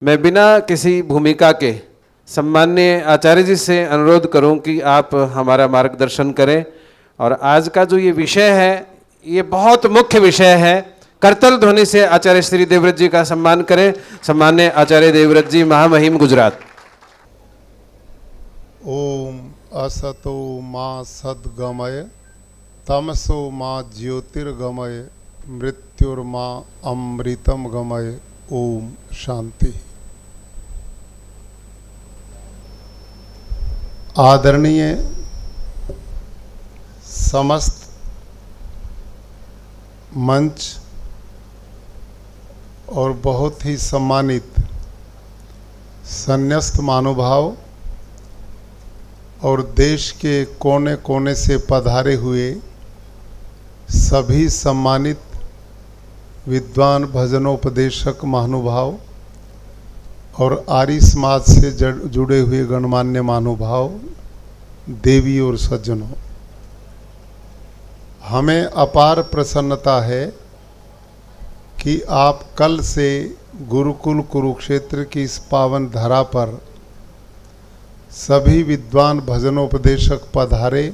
मैं बिना किसी भूमिका के सम्माननीय आचार्य जी से अनुरोध करूं कि आप हमारा मार्गदर्शन करें। और आज का जो ये विषय है, ये बहुत मुख्य विषय है। करतल ध्वनि से आचार्य श्री देवव्रत जी का सम्मान करें। सम्माननीय आचार्य देवव्रत जी, महामहिम, गुजरात। ओम असतो मां सद्गमय तमसो मां ज्योतिर्गमय मृत्युर्मा अमृतम गमय। ओम शांति। आदरणीय समस्त मंच और बहुत ही सम्मानित संन्यस्त महानुभाव और देश के कोने कोने से पधारे हुए सभी सम्मानित विद्वान भजनोपदेशक महानुभाव और आर्य समाज से जुड़े हुए गणमान्य महानुभाव, देवी और सज्जनों, हमें अपार प्रसन्नता है कि आप कल से गुरुकुल कुरुक्षेत्र की इस पावन धरा पर सभी विद्वान भजनोपदेशक पधारे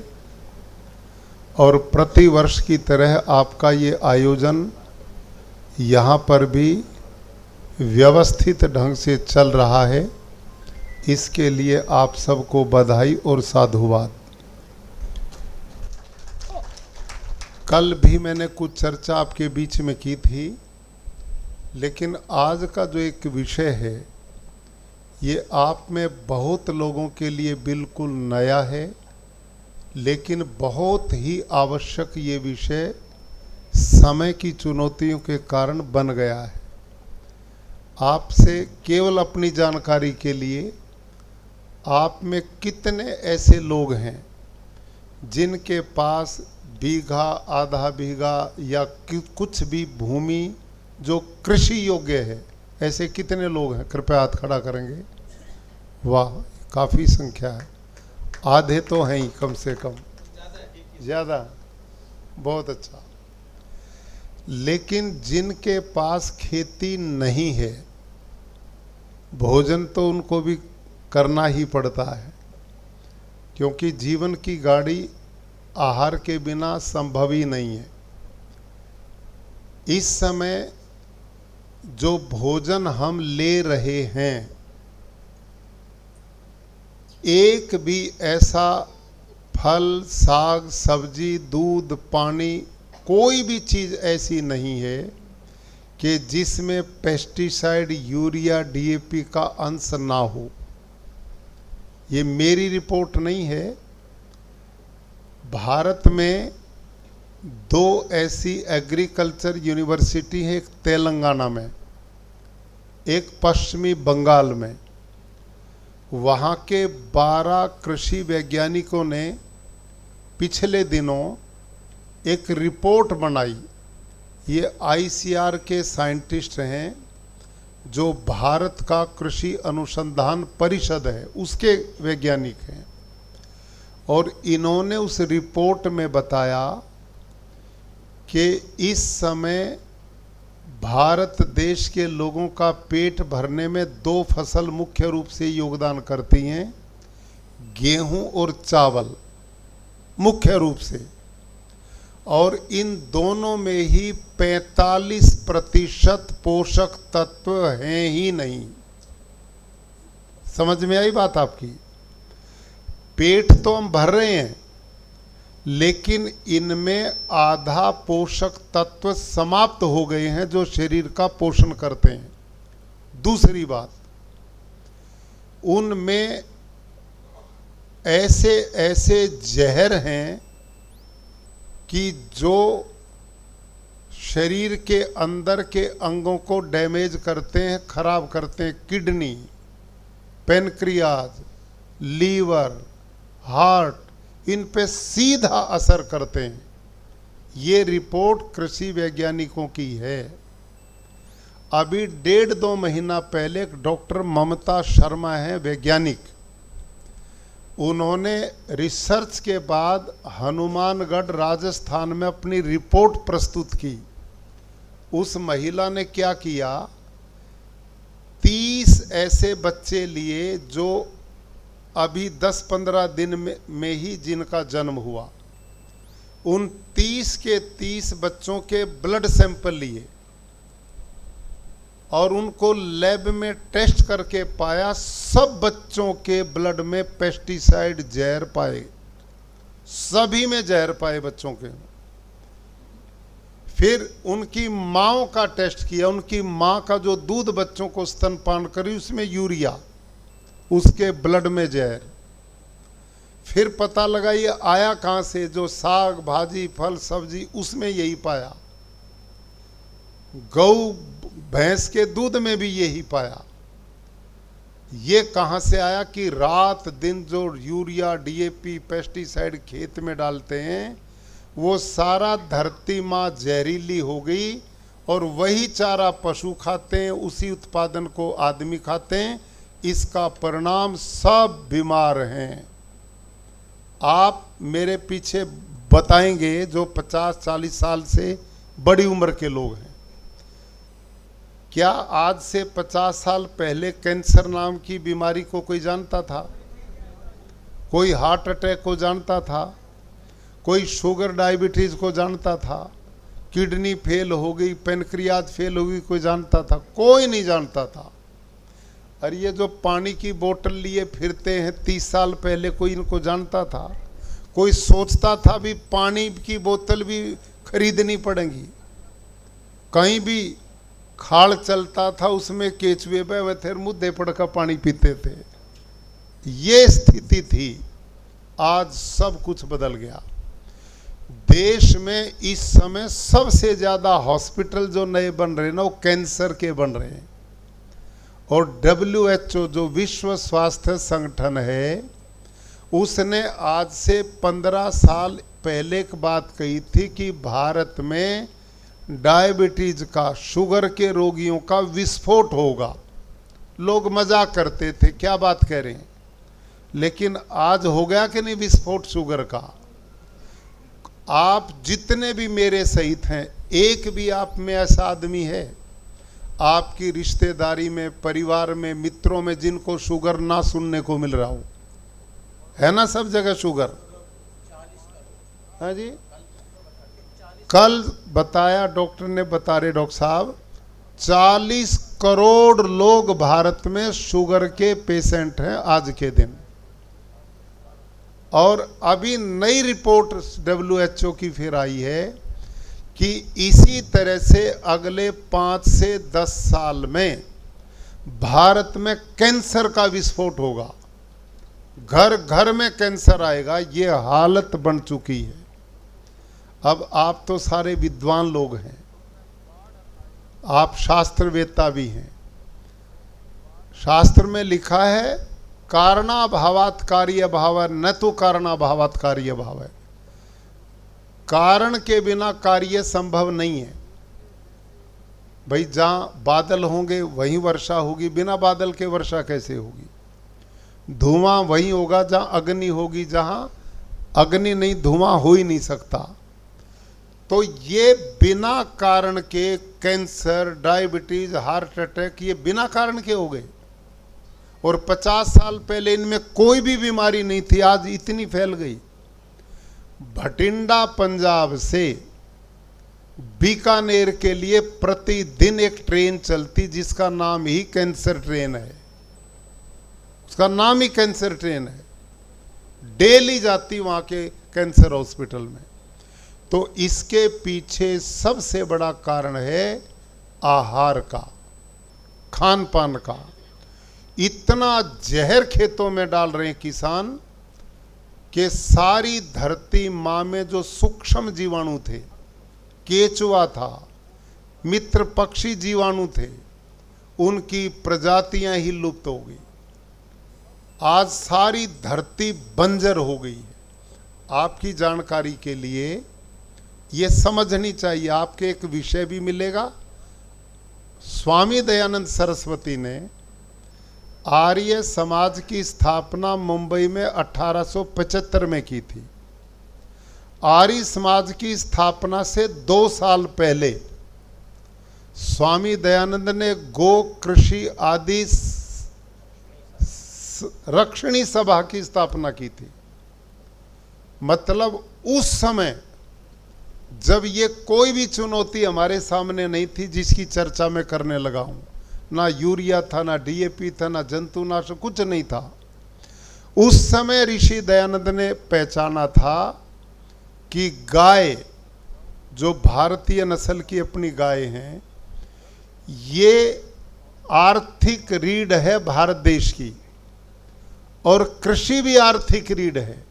और प्रतिवर्ष की तरह आपका ये आयोजन यहाँ पर भी व्यवस्थित ढंग से चल रहा है। इसके लिए आप सबको बधाई और साधुवाद। कल भी मैंने कुछ चर्चा आपके बीच में की थी, लेकिन आज का जो एक विषय है ये आप में बहुत लोगों के लिए बिल्कुल नया है, लेकिन बहुत ही आवश्यक ये विषय समय की चुनौतियों के कारण बन गया है। आपसे केवल अपनी जानकारी के लिए, आप में कितने ऐसे लोग हैं जिनके पास बीघा, आधा बीघा या कुछ भी भूमि जो कृषि योग्य है? ऐसे कितने लोग हैं? कृपया हाथ खड़ा करेंगे। वाह, काफ़ी संख्या है। आधे तो हैं ही कम से कम, ज़्यादा, बहुत अच्छा। लेकिन जिनके पास खेती नहीं है, भोजन तो उनको भी करना ही पड़ता है, क्योंकि जीवन की गाड़ी आहार के बिना संभव ही नहीं है। इस समय जो भोजन हम ले रहे हैं, एक भी ऐसा फल, साग, सब्जी, दूध, पानी, कोई भी चीज़ ऐसी नहीं है कि जिसमें पेस्टिसाइड, यूरिया, डीएपी का अंश ना हो। ये मेरी रिपोर्ट नहीं है। भारत में 2 ऐसी एग्रीकल्चर यूनिवर्सिटी है, एक तेलंगाना में, एक पश्चिमी बंगाल में। वहाँ के 12 कृषि वैज्ञानिकों ने पिछले दिनों एक रिपोर्ट बनाई। ये आईसीआर के साइंटिस्ट हैं, जो भारत का कृषि अनुसंधान परिषद है उसके वैज्ञानिक हैं। और इन्होंने उस रिपोर्ट में बताया कि इस समय भारत देश के लोगों का पेट भरने में 2 फसल मुख्य रूप से योगदान करती हैं, गेहूं और चावल मुख्य रूप से। और इन दोनों में ही 45% पोषक तत्व हैं ही नहीं। समझ में आई बात आपकी? पेट तो हम भर रहे हैं, लेकिन इनमें आधा पोषक तत्व समाप्त हो गए हैं जो शरीर का पोषण करते हैं। दूसरी बात, उनमें ऐसे ऐसे जहर हैं कि जो शरीर के अंदर के अंगों को डैमेज करते हैं, खराब करते हैं। किडनी, पेनक्रियाज, लीवर, हार्ट, इन पे सीधा असर करते हैं। ये रिपोर्ट कृषि वैज्ञानिकों की है। अभी 1.5-2 महीना पहले एक डॉक्टर ममता शर्मा है, वैज्ञानिक, उन्होंने रिसर्च के बाद हनुमानगढ़ राजस्थान में अपनी रिपोर्ट प्रस्तुत की। उस महिला ने क्या किया, 30 ऐसे बच्चे लिए जो अभी 10-15 दिन में ही जिनका जन्म हुआ। उन 30 के 30 बच्चों के ब्लड सैंपल लिए और उनको लैब में टेस्ट करके पाया सब बच्चों के ब्लड में पेस्टिसाइड जहर पाए, सभी में जहर पाए बच्चों के। फिर उनकी माँओं का टेस्ट किया, उनकी माँ का जो दूध बच्चों को स्तनपान करी उसमें यूरिया, उसके ब्लड में जहर। फिर पता लगा ये आया कहाँ से, जो साग भाजी फल सब्जी उसमें यही पाया, गऊ भैंस के दूध में भी यही पाया। ये कहाँ से आया कि रात दिन जो यूरिया डीएपी पेस्टिसाइड खेत में डालते हैं वो सारा धरती माँ जहरीली हो गई और वही चारा पशु खाते हैं, उसी उत्पादन को आदमी खाते हैं। इसका परिणाम सब बीमार हैं। आप मेरे पीछे बताएंगे जो 50-40 साल से बड़ी उम्र के लोग हैं, क्या आज से 50 साल पहले कैंसर नाम की बीमारी को कोई जानता था? कोई हार्ट अटैक को जानता था? कोई शुगर डायबिटीज को जानता था? किडनी फेल हो गई, पेनक्रियाज फेल हो गई, कोई जानता था? कोई नहीं जानता था। और ये जो पानी की बोतल लिए फिरते हैं 30 साल पहले, कोई इनको जानता था? कोई सोचता था भी पानी की बोतल भी खरीदनी पड़ेगी? कहीं भी खाल चलता था उसमें केचुए बहे थे, मुद्दे पड़कर पानी पीते थे। ये स्थिति थी। आज सब कुछ बदल गया। देश में इस समय सबसे ज्यादा हॉस्पिटल जो नए बन रहे हैं ना वो कैंसर के बन रहे हैं। और WHO जो विश्व स्वास्थ्य संगठन है उसने आज से 15 साल पहले एक बात कही थी कि भारत में डायबिटीज का, शुगर के रोगियों का विस्फोट होगा। लोग मजाक करते थे, क्या बात कह रहे हैं, लेकिन आज हो गया कि नहीं विस्फोट शुगर का। आप जितने भी मेरे सहित हैं, एक भी आप में ऐसा आदमी है आपकी रिश्तेदारी में, परिवार में, मित्रों में जिनको शुगर ना सुनने को मिल रहा हो? है ना सब जगह शुगर? हाँ जी, कल बताया डॉक्टर ने, बता रहे डॉक्टर साहब 40 करोड़ लोग भारत में शुगर के पेशेंट हैं आज के दिन। और अभी नई रिपोर्ट WHO की फिर आई है कि इसी तरह से अगले 5 से 10 साल में भारत में कैंसर का विस्फोट होगा। घर घर में कैंसर आएगा, ये हालत बन चुकी है। अब आप तो सारे विद्वान लोग हैं, आप शास्त्रवेत्ता भी हैं। शास्त्र में लिखा है कारणाभावात् कार्य भाव, न तो कारणाभावात् कार्य भाव है। कारण के बिना कार्य संभव नहीं है। भाई जहाँ बादल होंगे वहीं वर्षा होगी, बिना बादल के वर्षा कैसे होगी? धुआं वहीं होगा जहाँ अग्नि होगी, जहाँ अग्नि नहीं धुआं हो ही नहीं सकता। तो ये बिना कारण के कैंसर, डायबिटीज, हार्ट अटैक ये बिना कारण के हो गए। और 50 साल पहले इनमें कोई भी बीमारी नहीं थी, आज इतनी फैल गई। भटिंडा पंजाब से बीकानेर के लिए प्रतिदिन एक ट्रेन चलती जिसका नाम ही कैंसर ट्रेन है। उसका नाम ही कैंसर ट्रेन है। डेली जाती वहां के कैंसर हॉस्पिटल में। तो इसके पीछे सबसे बड़ा कारण है आहार का, खान पान का। इतना जहर खेतों में डाल रहे हैं किसान कि सारी धरती माँ में जो सूक्ष्म जीवाणु थे, केचुआ था, मित्र पक्षी जीवाणु थे, उनकी प्रजातियां ही लुप्त हो गई। आज सारी धरती बंजर हो गई है। आपकी जानकारी के लिए ये समझनी चाहिए, आपके एक विषय भी मिलेगा। स्वामी दयानंद सरस्वती ने आर्य समाज की स्थापना मुंबई में 1875 में की थी। आर्य समाज की स्थापना से 2 साल पहले स्वामी दयानंद ने गो कृषि आदि रक्षणी सभा की स्थापना की थी। मतलब उस समय जब ये कोई भी चुनौती हमारे सामने नहीं थी जिसकी चर्चा मैं करने लगा हूं, ना यूरिया था, ना डीएपी था, ना जंतुनाशक, कुछ नहीं था। उस समय ऋषि दयानंद ने पहचाना था कि गाय, जो भारतीय नस्ल की अपनी गाय हैं, ये आर्थिक रीढ़ है भारत देश की, और कृषि भी आर्थिक रीढ़ है।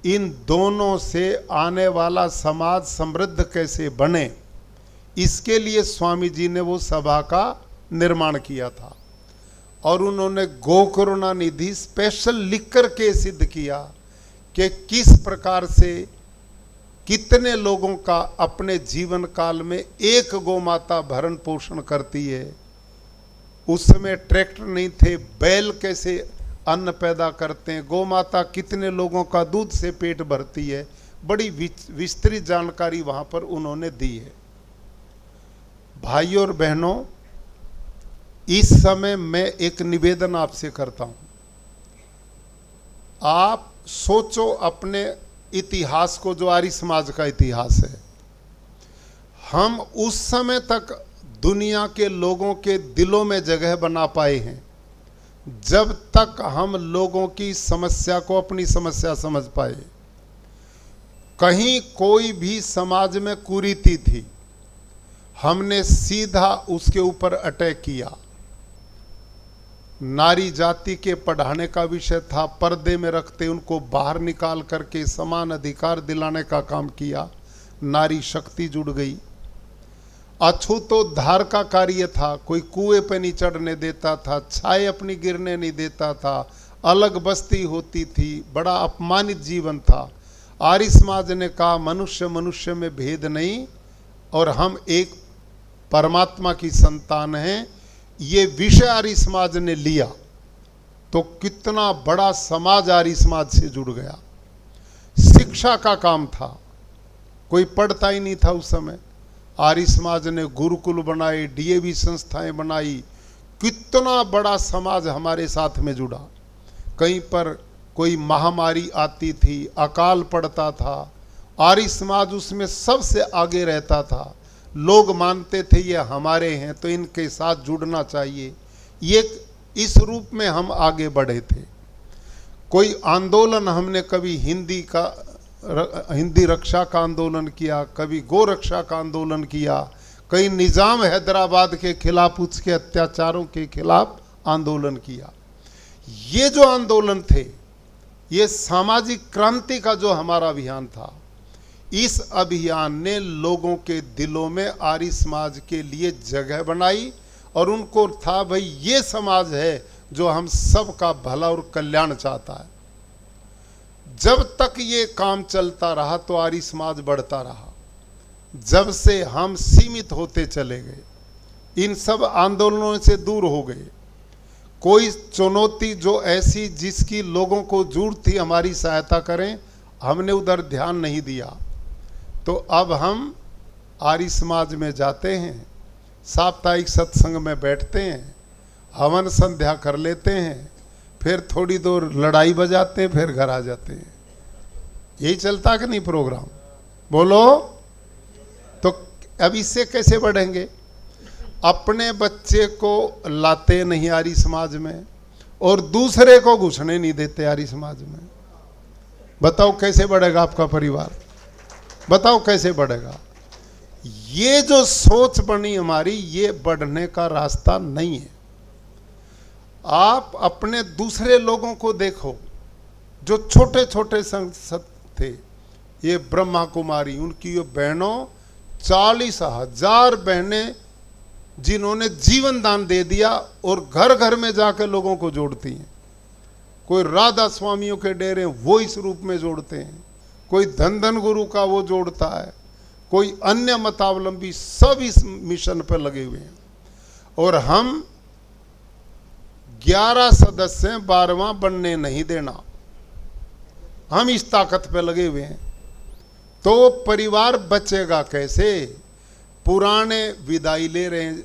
इन दोनों से आने वाला समाज समृद्ध कैसे बने, इसके लिए स्वामी जी ने वो सभा का निर्माण किया था। और उन्होंने गो करुणा निधि स्पेशल लिख करके सिद्ध किया कि किस प्रकार से कितने लोगों का अपने जीवन काल में एक गौ माता भरण पोषण करती है। उस समय ट्रैक्टर नहीं थे, बैल कैसे अन्न पैदा करते हैं, गौ माता कितने लोगों का दूध से पेट भरती है, बड़ी विस्तृत जानकारी वहां पर उन्होंने दी है। भाइयों और बहनों, इस समय मैं एक निवेदन आपसे करता हूं। आप सोचो अपने इतिहास को, जो आर्य समाज का इतिहास है। हम उस समय तक दुनिया के लोगों के दिलों में जगह बना पाए हैं जब तक हम लोगों की समस्या को अपनी समस्या समझ पाए। कहीं कोई भी समाज में कुरीति थी, हमने सीधा उसके ऊपर अटैक किया। नारी जाति के पढ़ाने का विषय था, पर्दे में रखते उनको बाहर निकाल करके समान अधिकार दिलाने का काम किया। नारी शक्ति जुड़ गई। अछूतोद्धार का कार्य था, कोई कुएं पे नहीं चढ़ने देता था, छाए अपनी गिरने नहीं देता था, अलग बस्ती होती थी, बड़ा अपमानित जीवन था। आर्य समाज ने कहा मनुष्य मनुष्य में भेद नहीं, और हम एक परमात्मा की संतान हैं। ये विषय आर्य समाज ने लिया तो कितना बड़ा समाज आर्य समाज से जुड़ गया। शिक्षा का काम था, कोई पढ़ता ही नहीं था उस समय। आर्य समाज ने गुरुकुल बनाए, डीएवी संस्थाएं बनाई, कितना बड़ा समाज हमारे साथ में जुड़ा। कहीं पर कोई महामारी आती थी, अकाल पड़ता था, आर्य समाज उसमें सबसे आगे रहता था। लोग मानते थे ये हमारे हैं तो इनके साथ जुड़ना चाहिए। ये इस रूप में हम आगे बढ़े थे। कोई आंदोलन हमने कभी हिंदी रक्षा का आंदोलन किया, कभी गो रक्षा का आंदोलन किया, कई निजाम हैदराबाद के खिलाफ, उसके अत्याचारों के खिलाफ आंदोलन किया। ये जो आंदोलन थे, ये सामाजिक क्रांति का जो हमारा अभियान था, इस अभियान ने लोगों के दिलों में आर्य समाज के लिए जगह बनाई। और उनको था भाई ये समाज है जो हम सब का भला और कल्याण चाहता है। जब तक ये काम चलता रहा तो आर्य समाज बढ़ता रहा। जब से हम सीमित होते चले गए, इन सब आंदोलनों से दूर हो गए, कोई चुनौती जो ऐसी जिसकी लोगों को जरूरत थी हमारी सहायता करें, हमने उधर ध्यान नहीं दिया। तो अब हम आर्य समाज में जाते हैं, साप्ताहिक सत्संग में बैठते हैं, हवन संध्या कर लेते हैं, फिर थोड़ी देर लड़ाई बजाते हैं, फिर घर आ जाते हैं। यही चलता कि नहीं प्रोग्राम? बोलो। तो अब इससे कैसे बढ़ेंगे? अपने बच्चे को लाते नहीं आर्य समाज में, और दूसरे को घुसने नहीं देते आर्य समाज में। बताओ कैसे बढ़ेगा आपका परिवार? बताओ कैसे बढ़ेगा? ये जो सोच बनी हमारी, ये बढ़ने का रास्ता नहीं है। आप अपने दूसरे लोगों को देखो जो छोटे छोटे संसद थे, ये ब्रह्मा कुमारी, उनकी ये बहनों, 40,000 बहनें जिन्होंने जीवन दान दे दिया और घर घर में जाकर लोगों को जोड़ती हैं। कोई राधा स्वामियों के डेरे वो इस रूप में जोड़ते हैं, कोई धन धन गुरु का वो जोड़ता है, कोई अन्य मतावलंबी, सब इस मिशन पर लगे हुए हैं। और हम 11 सदस्य हैं, 12वां बनने नहीं देना, हम इस ताकत पे लगे हुए हैं। तो परिवार बचेगा कैसे? पुराने विदाई ले रहे हैं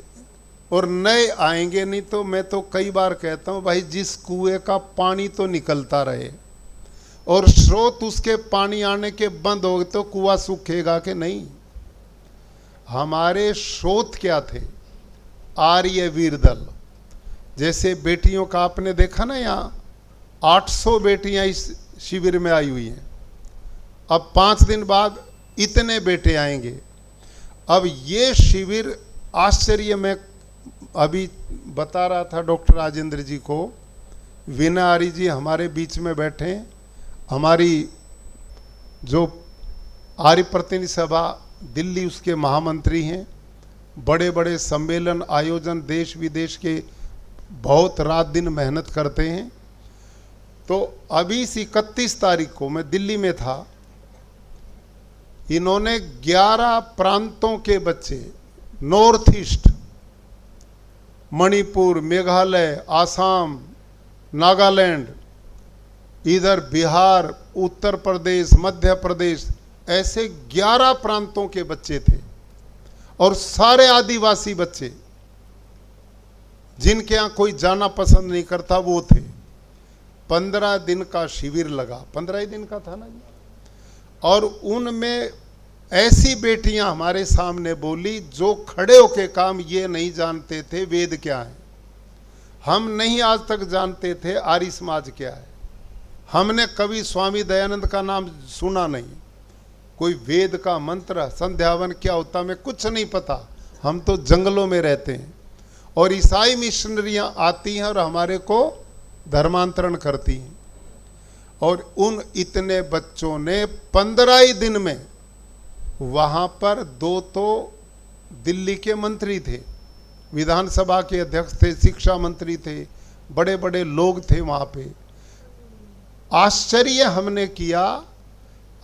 और नए आएंगे नहीं। तो मैं तो कई बार कहता हूँ भाई, जिस कुएं का पानी तो निकलता रहे और स्रोत उसके पानी आने के बंद हो गए तो कुआं सूखेगा कि नहीं। हमारे स्रोत क्या थे? आर्य वीर दल। जैसे बेटियों का आपने देखा ना, यहाँ 800 बेटियां इस शिविर में आई हुई हैं। अब 5 दिन बाद इतने बेटे आएंगे। अब ये शिविर आश्चर्य में, अभी बता रहा था डॉक्टर राजेंद्र जी को, वीना आर्य जी हमारे बीच में बैठे हैं, हमारी जो आर्य प्रतिनिधि सभा दिल्ली उसके महामंत्री हैं। बड़े बड़े सम्मेलन आयोजन देश विदेश के बहुत रात दिन मेहनत करते हैं। तो अभी इस 31 तारीख को मैं दिल्ली में था, इन्होंने 11 प्रांतों के बच्चे, नॉर्थ ईस्ट, मणिपुर, मेघालय, आसाम, नागालैंड, इधर बिहार, उत्तर प्रदेश, मध्य प्रदेश, ऐसे 11 प्रांतों के बच्चे थे और सारे आदिवासी बच्चे जिनके यहाँ कोई जाना पसंद नहीं करता वो थे। 15 दिन का शिविर लगा, 15 ही दिन का था ना जी। और उनमें ऐसी बेटियां हमारे सामने बोली जो खड़े होके काम ये नहीं जानते थे वेद क्या है। हम नहीं आज तक जानते थे आर्य समाज क्या है। हमने कभी स्वामी दयानंद का नाम सुना नहीं, कोई वेद का मंत्र संध्यावन क्या होता हमें कुछ नहीं पता। हम तो जंगलों में रहते हैं और ईसाई मिशनरियां आती हैं और हमारे को धर्मांतरण करती हैं। और उन इतने बच्चों ने 15 ही दिन में, वहाँ पर 2 तो दिल्ली के मंत्री थे, विधानसभा के अध्यक्ष थे, शिक्षा मंत्री थे, बड़े बड़े लोग थे वहाँ पे। आश्चर्य हमने किया,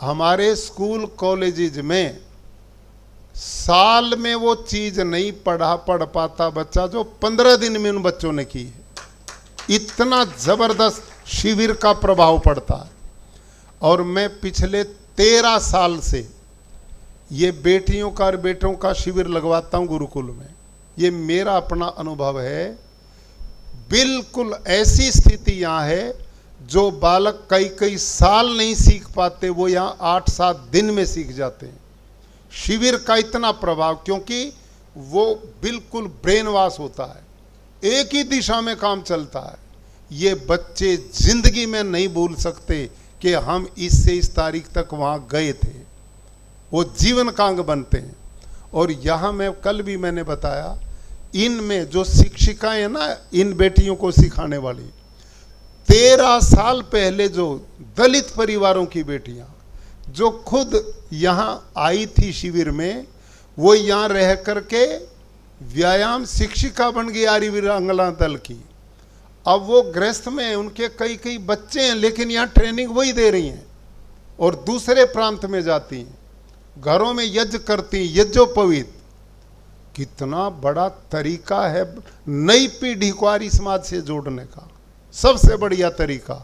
हमारे स्कूल कॉलेजेज में साल में वो चीज नहीं पढ़ पाता बच्चा जो 15 दिन में उन बच्चों ने की है। इतना जबरदस्त शिविर का प्रभाव पड़ता है। और मैं पिछले 13 साल से ये बेटियों का और बेटों का शिविर लगवाता हूँ गुरुकुल में। ये मेरा अपना अनुभव है। बिल्कुल ऐसी स्थिति यहाँ है जो बालक कई कई साल नहीं सीख पाते, वो यहाँ 8-7 दिन में सीख जाते हैं। शिविर का इतना प्रभाव, क्योंकि वो बिल्कुल ब्रेन वॉश होता है, एक ही दिशा में काम चलता है। ये बच्चे जिंदगी में नहीं भूल सकते कि हम इससे इस तारीख तक वहाँ गए थे। वो जीवन का अंग बनते हैं। और यहाँ मैं कल भी मैंने बताया, इनमें जो शिक्षिकाएं हैं ना, इन बेटियों को सिखाने वाली, 13 साल पहले जो दलित परिवारों की बेटियां जो खुद यहाँ आई थी शिविर में, वो यहाँ रह करके व्यायाम शिक्षिका बन गई आर्य वीरांगना दल की। अब वो गृहस्थ में हैं, उनके कई कई बच्चे हैं, लेकिन यहाँ ट्रेनिंग वही दे रही हैं और दूसरे प्रांत में जाती हैं, घरों में यज्ञ करती हैं, यज्ञोपवीत। कितना बड़ा तरीका है नई पीढ़ी को आर्य समाज से जोड़ने का। सबसे बढ़िया तरीका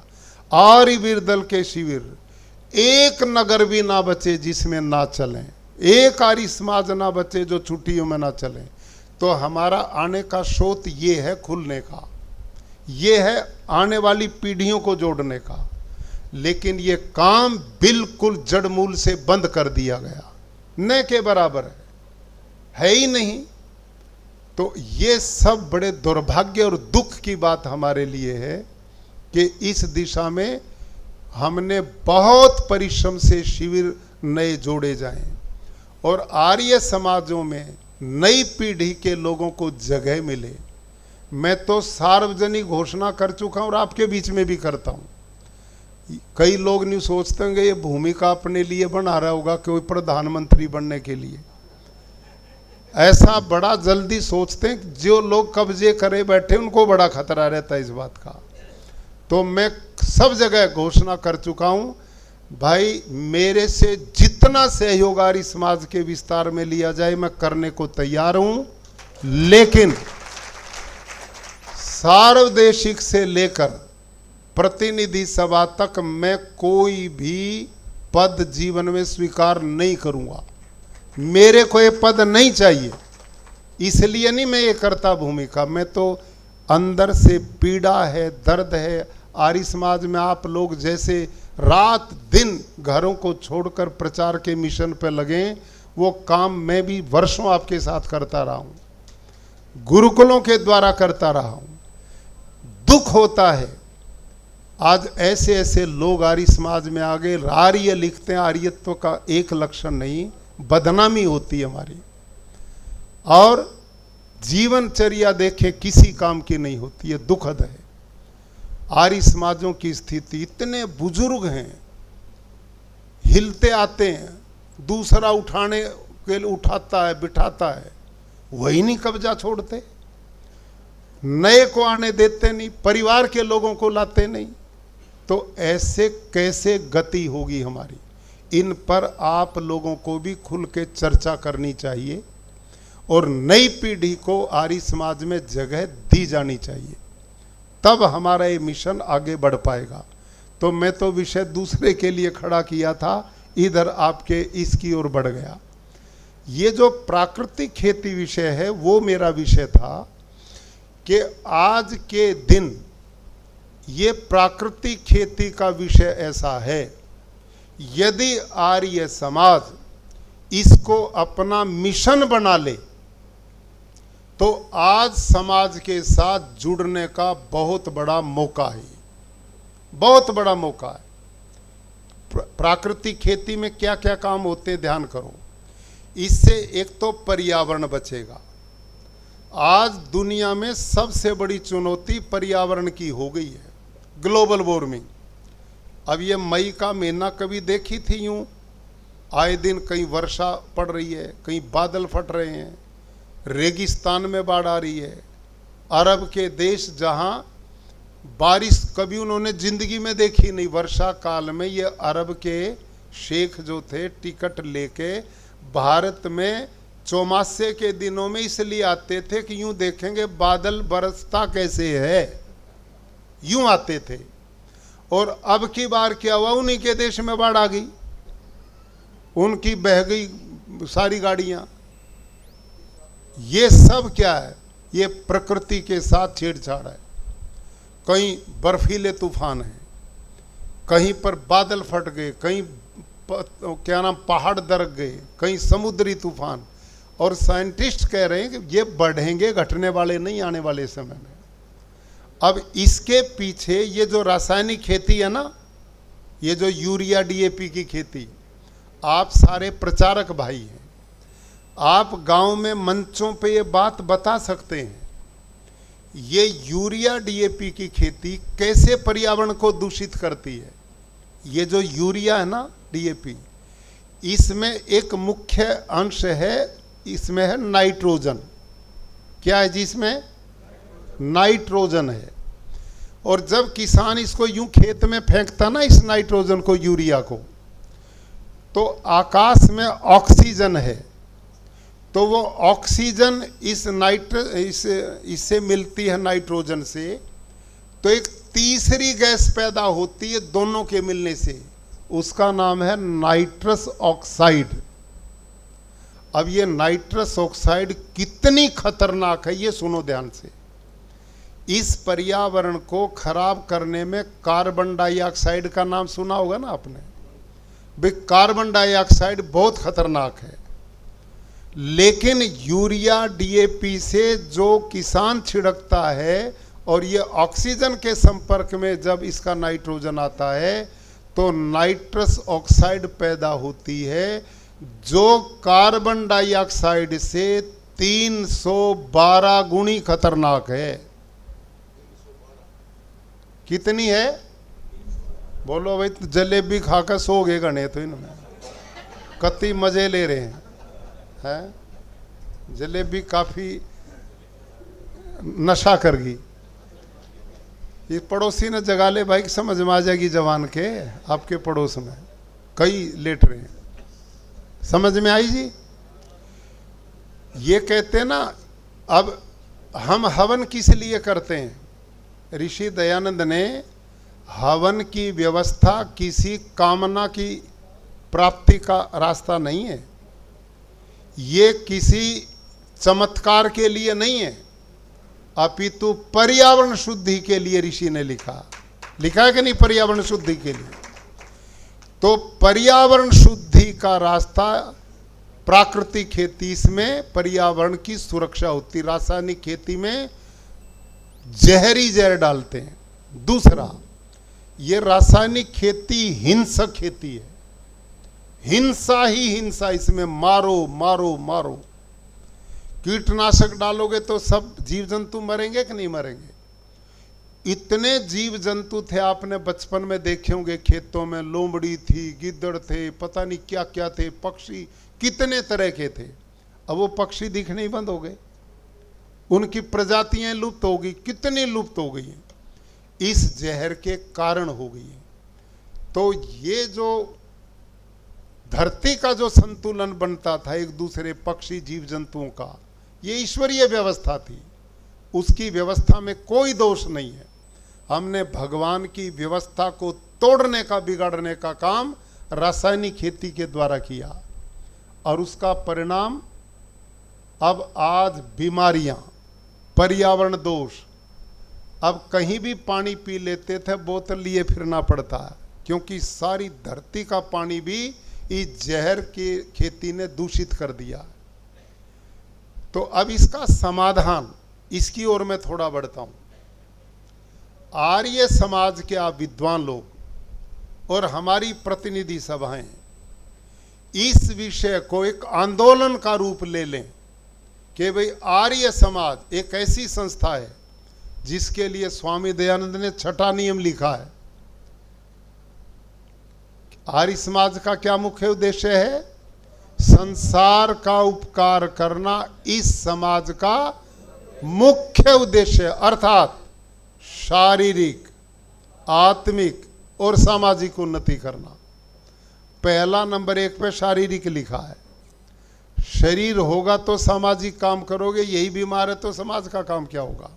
आर्य वीर दल के शिविर, एक नगर भी ना बचे जिसमें ना चलें, एक आर्य समाज ना बचे जो छुट्टियों में ना चलें। तो हमारा आने का स्रोत ये है खुलने का, ये है आने वाली पीढ़ियों को जोड़ने का। लेकिन ये काम बिल्कुल जड़मूल से बंद कर दिया गया, न के बराबर है ही नहीं। तो ये सब बड़े दुर्भाग्य और दुख की बात हमारे लिए है कि इस दिशा में हमने बहुत परिश्रम से शिविर नए जोड़े जाएं और आर्य समाजों में नई पीढ़ी के लोगों को जगह मिले। मैं तो सार्वजनिक घोषणा कर चुका हूं और आपके बीच में भी करता हूं। कई लोग नहीं सोचते होंगे ये भूमिका अपने लिए बना रहा होगा कोई प्रधानमंत्री बनने के लिए। ऐसा बड़ा जल्दी सोचते हैं, जो लोग कब्जे करे बैठे उनको बड़ा खतरा रहता है इस बात का। तो मैं सब जगह घोषणा कर चुका हूं, भाई मेरे से जितना सहयोग आर्य समाज के विस्तार में लिया जाए मैं करने को तैयार हूं। लेकिन सार्वदेशिक से लेकर प्रतिनिधि सभा तक मैं कोई भी पद जीवन में स्वीकार नहीं करूंगा। मेरे को ये पद नहीं चाहिए, इसलिए नहीं मैं ये करता भूमिका। मैं तो अंदर से पीड़ा है, दर्द है। आर्य समाज में आप लोग जैसे रात दिन घरों को छोड़कर प्रचार के मिशन पे लगे, वो काम मैं भी वर्षों आपके साथ करता रहा हूँ, गुरुकुलों के द्वारा करता रहा हूँ। दुख होता है आज ऐसे ऐसे लोग आर्य समाज में आ गए, आर्य लिखते हैं, आर्यत्व का एक लक्षण नहीं, बदनामी होती है हमारी। और जीवनचर्या देखें किसी काम की नहीं होती है, दुखद है। आर्य समाजों की स्थिति, इतने बुजुर्ग हैं, हिलते आते हैं, दूसरा उठाने के लिए उठाता है, बिठाता है, वही नहीं कब्जा छोड़ते, नए को आने देते नहीं, परिवार के लोगों को लाते नहीं। तो ऐसे कैसे गति होगी हमारी? इन पर आप लोगों को भी खुल के चर्चा करनी चाहिए और नई पीढ़ी को आर्य समाज में जगह दी जानी चाहिए, तब हमारा ये मिशन आगे बढ़ पाएगा। तो मैं तो विषय दूसरे के लिए खड़ा किया था, इधर आपके इसकी ओर बढ़ गया। ये जो प्राकृतिक खेती विषय है वो मेरा विषय था कि आज के दिन ये प्राकृतिक खेती का विषय ऐसा है, यदि आर्य समाज इसको अपना मिशन बना ले तो आज समाज के साथ जुड़ने का बहुत बड़ा मौका है, बहुत बड़ा मौका है। प्राकृतिक खेती में क्या क्या काम होते हैं ध्यान करो। इससे एक तो पर्यावरण बचेगा। आज दुनिया में सबसे बड़ी चुनौती पर्यावरण की हो गई है, ग्लोबल वार्मिंग। अब ये मई का महीना कभी देखी थी यूं? आए दिन कहीं वर्षा पड़ रही है, कहीं बादल फट रहे हैं, रेगिस्तान में बाढ़ आ रही है। अरब के देश जहां बारिश कभी उन्होंने जिंदगी में देखी नहीं, वर्षा काल में ये अरब के शेख जो थे टिकट लेके भारत में चौमासे के दिनों में इसलिए आते थे कि यूं देखेंगे बादल बरसता कैसे है, यूं आते थे। और अब की बार क्या हुआ, उन्हीं के देश में बाढ़ आ गई, उनकी बह गई सारी गाड़ियां। ये सब क्या है? ये प्रकृति के साथ छेड़छाड़ है। कहीं बर्फीले तूफान है, कहीं पर बादल फट गए, कहीं क्या नाम पहाड़ दरक गए, कहीं समुद्री तूफान। और साइंटिस्ट कह रहे हैं कि ये बढ़ेंगे, घटने वाले नहीं आने वाले समय में। अब इसके पीछे ये जो रासायनिक खेती है ना, ये जो यूरिया डीएपी की खेती, आप सारे प्रचारक भाई हैं, आप गांव में मंचों पे ये बात बता सकते हैं। ये यूरिया डीएपी की खेती कैसे पर्यावरण को दूषित करती है। ये जो यूरिया है ना डीएपी, इसमें एक मुख्य अंश है, इसमें है नाइट्रोजन। क्या है जी? इसमें नाइट्रोजन है। और जब किसान इसको यूं खेत में फेंकता ना, इस नाइट्रोजन को, यूरिया को, तो आकाश में ऑक्सीजन है, तो वो ऑक्सीजन इससे मिलती है नाइट्रोजन से, तो एक तीसरी गैस पैदा होती है दोनों के मिलने से, उसका नाम है नाइट्रस ऑक्साइड। अब ये नाइट्रस ऑक्साइड कितनी खतरनाक है ये सुनो ध्यान से। इस पर्यावरण को खराब करने में कार्बन डाइऑक्साइड का नाम सुना होगा ना आपने। भाई कार्बन डाइऑक्साइड बहुत खतरनाक है, लेकिन यूरिया डीएपी से जो किसान छिड़कता है और ये ऑक्सीजन के संपर्क में जब इसका नाइट्रोजन आता है तो नाइट्रस ऑक्साइड पैदा होती है, जो कार्बन डाइऑक्साइड से 312 गुनी खतरनाक है। कितनी है? बोलो भाई, तो जलेबी खाकर सो गए गणे तो इनमें, कति मजे ले रहे हैं। जलेबी काफी नशा कर गई। ये पड़ोसी ने जगा ले भाई, समझ में आ जाएगी जवान के, आपके पड़ोस में कई लेट रहे हैं। समझ में आई जी? ये कहते ना, अब हम हवन किस लिए करते हैं? ऋषि दयानंद ने हवन की व्यवस्था किसी कामना की प्राप्ति का रास्ता नहीं है। ये किसी चमत्कार के लिए नहीं है, अपितु पर्यावरण शुद्धि के लिए ऋषि ने लिखा है कि नहीं, पर्यावरण शुद्धि के लिए। तो पर्यावरण शुद्धि का रास्ता प्राकृतिक खेती, इसमें पर्यावरण की सुरक्षा होती। रासायनिक खेती में जहरी जहर डालते हैं। दूसरा, ये रासायनिक खेती हिंसक खेती है, हिंसा ही हिंसा, इसमें मारो मारो मारो। कीटनाशक डालोगे तो सब जीव जंतु मरेंगे कि नहीं मरेंगे? इतने जीव जंतु थे, आपने बचपन में देखे होंगे खेतों में, लोमड़ी थी, गिद्दड़ थे, पता नहीं क्या क्या थे, पक्षी कितने तरह के थे। अब वो पक्षी दिखने ही बंद हो गए, उनकी प्रजातियां लुप्त हो गई, कितनी लुप्त हो गई हैं, इस जहर के कारण हो गई है। तो ये जो धरती का जो संतुलन बनता था एक दूसरे पक्षी जीव जंतुओं का, ये ईश्वरीय व्यवस्था थी, उसकी व्यवस्था में कोई दोष नहीं है। हमने भगवान की व्यवस्था को तोड़ने का, बिगाड़ने का काम रासायनिक खेती के द्वारा किया, और उसका परिणाम अब आज बीमारियां, पर्यावरण दोष। अब कहीं भी पानी पी लेते थे बोतल लिए फिरना पड़ता है, क्योंकि सारी धरती का पानी भी इस जहर की खेती ने दूषित कर दिया। तो अब इसका समाधान, इसकी ओर मैं थोड़ा बढ़ता हूं। आर्य समाज के आप विद्वान लोग और हमारी प्रतिनिधि सभाएं इस विषय को एक आंदोलन का रूप ले लें कि भाई आर्य समाज एक ऐसी संस्था है जिसके लिए स्वामी दयानंद ने 6ठा नियम लिखा है। आर्य समाज का क्या मुख्य उद्देश्य है? संसार का उपकार करना इस समाज का मुख्य उद्देश्य है, अर्थात शारीरिक, आत्मिक और सामाजिक उन्नति करना। पहला नंबर 1 पे शारीरिक लिखा है। शरीर होगा तो सामाजिक काम करोगे, यही बीमार है तो समाज का काम क्या होगा?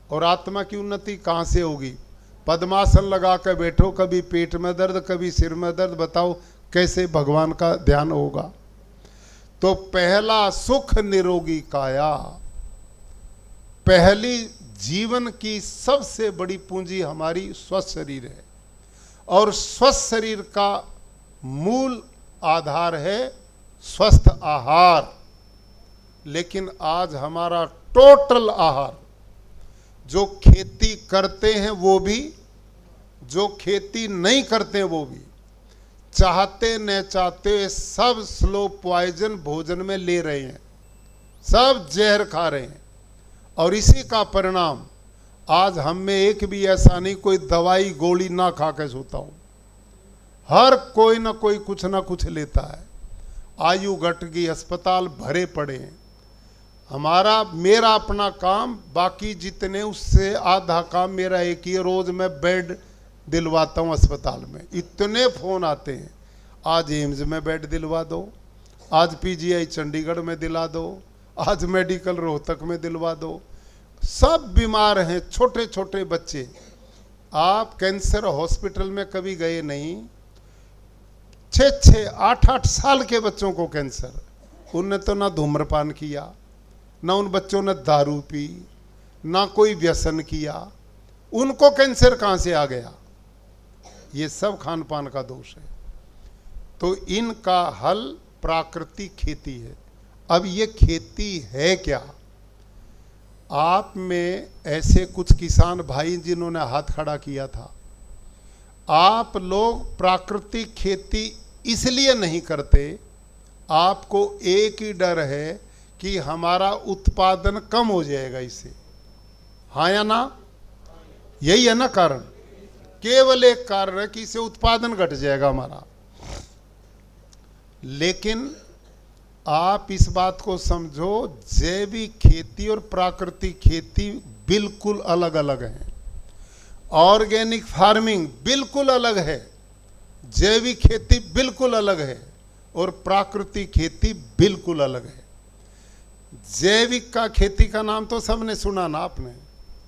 और आत्मा की उन्नति कहाँ से होगी? पद्मासन लगा कर बैठो, कभी पेट में दर्द, कभी सिर में दर्द, बताओ कैसे भगवान का ध्यान होगा? तो पहला, सुख निरोगी काया। पहली जीवन की सबसे बड़ी पूंजी हमारी स्वस्थ शरीर है, और स्वस्थ शरीर का मूल आधार है स्वस्थ आहार। लेकिन आज हमारा टोटल आहार, जो खेती करते हैं वो भी, जो खेती नहीं करते हैं वो भी, चाहते न चाहते सब स्लो पॉइजन भोजन में ले रहे हैं, सब जहर खा रहे हैं। और इसी का परिणाम आज हम में एक भी ऐसा नहीं कोई दवाई गोली ना खा के सोता हूं। हर कोई ना कोई कुछ ना कुछ लेता है। आयु घट गई, अस्पताल भरे पड़े हैं। मेरा अपना काम, बाकी जितने उससे आधा काम मेरा एक ही, रोज मैं बेड दिलवाता हूं अस्पताल में। इतने फोन आते हैं, आज एम्स में बेड दिलवा दो, आज पीजीआई चंडीगढ़ में दिला दो, आज मेडिकल रोहतक में दिलवा दो। सब बीमार हैं, छोटे छोटे बच्चे। आप कैंसर हॉस्पिटल में कभी गए नहीं? 6-6, 8-8 साल के बच्चों को कैंसर। उनने तो ना धूम्रपान किया, ना उन बच्चों ने दारू पी, ना कोई व्यसन किया, उनको कैंसर कहां से आ गया? ये सब खान पान का दोष है। तो इनका हल प्राकृतिक खेती है। अब ये खेती है क्या? आप में ऐसे कुछ किसान भाई जिन्होंने हाथ खड़ा किया था। आप लोग प्राकृतिक खेती इसलिए नहीं करते, आपको एक ही डर है कि हमारा उत्पादन कम हो जाएगा इससे। हाँ या ना? यही है ना कारण? केवल एक कारण है कि इससे उत्पादन घट जाएगा हमारा। लेकिन आप इस बात को समझो, जैविक खेती और प्राकृतिक खेती बिल्कुल अलग अलग हैं। ऑर्गेनिक फार्मिंग बिल्कुल अलग है, जैविक खेती बिल्कुल अलग है, और प्राकृतिक खेती बिल्कुल अलग है। जैविक का खेती का नाम तो सबने सुना ना आपने,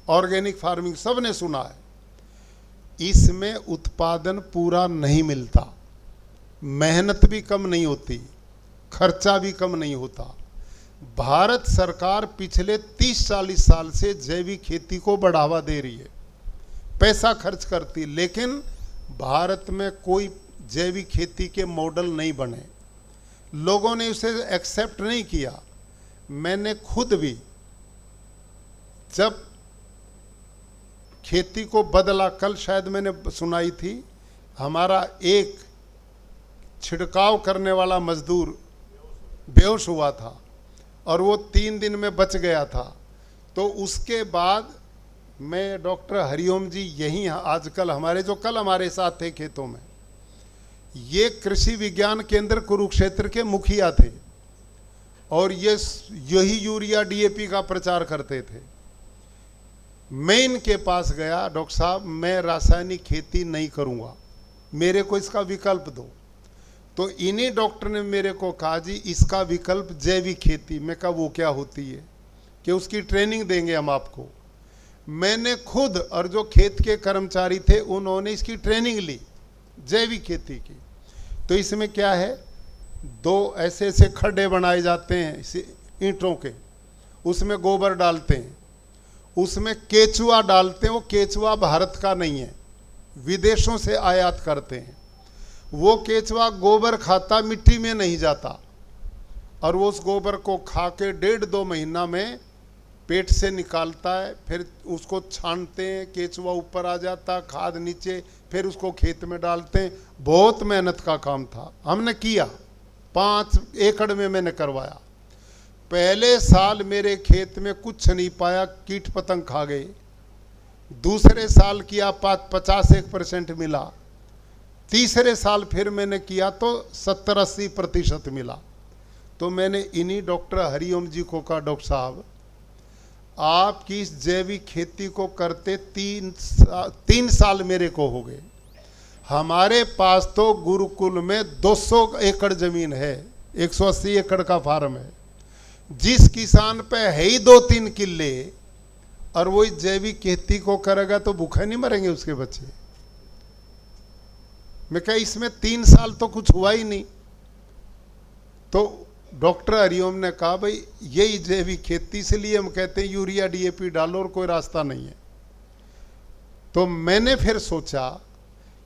ऑर्गेनिक फार्मिंग सबने सुना है। इसमें उत्पादन पूरा नहीं मिलता, मेहनत भी कम नहीं होती, खर्चा भी कम नहीं होता। भारत सरकार पिछले 30-40 साल से जैविक खेती को बढ़ावा दे रही है, पैसा खर्च करती, लेकिन भारत में कोई जैविक खेती के मॉडल नहीं बने, लोगों ने उसे एक्सेप्ट नहीं किया। मैंने खुद भी जब खेती को बदला, कल शायद मैंने सुनाई थी, हमारा एक छिड़काव करने वाला मजदूर बेहोश हुआ था और वो 3 दिन में बच गया था। तो उसके बाद मैं डॉक्टर हरिओम जी यहीं आजकल हमारे साथ थे खेतों में, ये कृषि विज्ञान केंद्र कुरुक्षेत्र के मुखिया थे और यही यूरिया डीएपी का प्रचार करते थे। मैं इनके पास गया, डॉक्टर साहब मैं रासायनिक खेती नहीं करूँगा, मेरे को इसका विकल्प दो। तो इन्हीं डॉक्टर ने मेरे को कहा जी इसका विकल्प जैविक खेती। मैं कहा वो क्या होती है, कि उसकी ट्रेनिंग देंगे हम आपको। मैंने खुद और जो खेत के कर्मचारी थे उन्होंने इसकी ट्रेनिंग ली जैविक खेती की। तो इसमें क्या है, 2 ऐसे खड्डे बनाए जाते हैं ईंटों के, उसमें गोबर डालते हैं, उसमें केचुआ डालते हैं। वो केचुआ भारत का नहीं है, विदेशों से आयात करते हैं। वो केचुआ गोबर खाता, मिट्टी में नहीं जाता, और वो उस गोबर को खा के 1.5-2 महीना में पेट से निकालता है। फिर उसको छानते हैं, केचुआ ऊपर आ जाता, खाद नीचे, फिर उसको खेत में डालते हैं। बहुत मेहनत का काम था, हमने किया, 5 एकड़ में मैंने करवाया। पहले साल मेरे खेत में कुछ नहीं पाया, कीट पतंग खा गए। दूसरे साल किया 50-1% मिला। तीसरे साल फिर मैंने किया तो 70-80% मिला। तो मैंने इन्हीं डॉक्टर हरिओम जी को कहा, डॉक्टर साहब आपकी इस जैविक खेती को करते 3 साल मेरे को हो गए। हमारे पास तो गुरुकुल में 200 एकड़ जमीन है, 180 एकड़ का फार्म है। जिस किसान पे है ही 2-3 किल्ले और वो इस जैविक खेती को करेगा तो भूखे नहीं मरेंगे उसके बच्चे। मैं कहा इसमें 3 साल तो कुछ हुआ ही नहीं। तो डॉक्टर हरिओम ने कहा भाई यही जैविक खेती, इसलिए हम कहते हैं यूरिया डीएपी डालो और कोई रास्ता नहीं है। तो मैंने फिर सोचा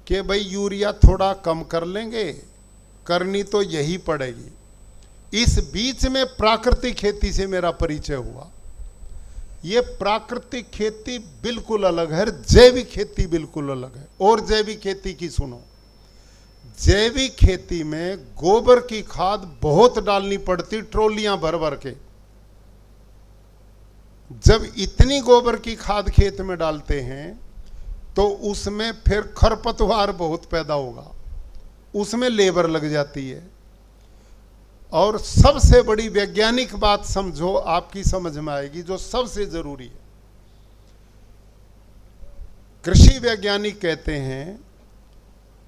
कि भाई यूरिया थोड़ा कम कर लेंगे, करनी तो यही पड़ेगी। इस बीच में प्राकृतिक खेती से मेरा परिचय हुआ। ये प्राकृतिक खेती बिल्कुल अलग है, जैविक खेती बिल्कुल अलग है। और जैविक खेती की सुनो, जैविक खेती में गोबर की खाद बहुत डालनी पड़ती, ट्रॉलियां भर भर के। जब इतनी गोबर की खाद खेत में डालते हैं तो उसमें फिर खरपतवार बहुत पैदा होगा, उसमें लेबर लग जाती है। और सबसे बड़ी वैज्ञानिक बात समझो, आपकी समझ में आएगी, जो सबसे जरूरी है। कृषि वैज्ञानिक कहते हैं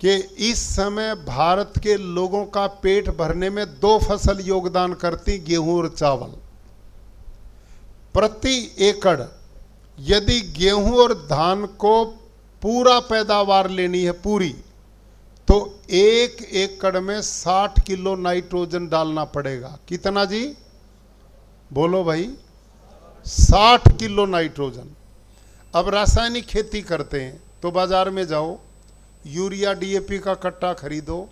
कि इस समय भारत के लोगों का पेट भरने में 2 फसल योगदान करती, गेहूं और चावल। प्रति एकड़ यदि गेहूं और धान को पूरा पैदावार लेनी है पूरी, तो 1 एकड़ में 60 किलो नाइट्रोजन डालना पड़ेगा। कितना जी, बोलो भाई, 60 किलो नाइट्रोजन। अब रासायनिक खेती करते हैं तो बाजार में जाओ, यूरिया डीएपी का कट्टा खरीदो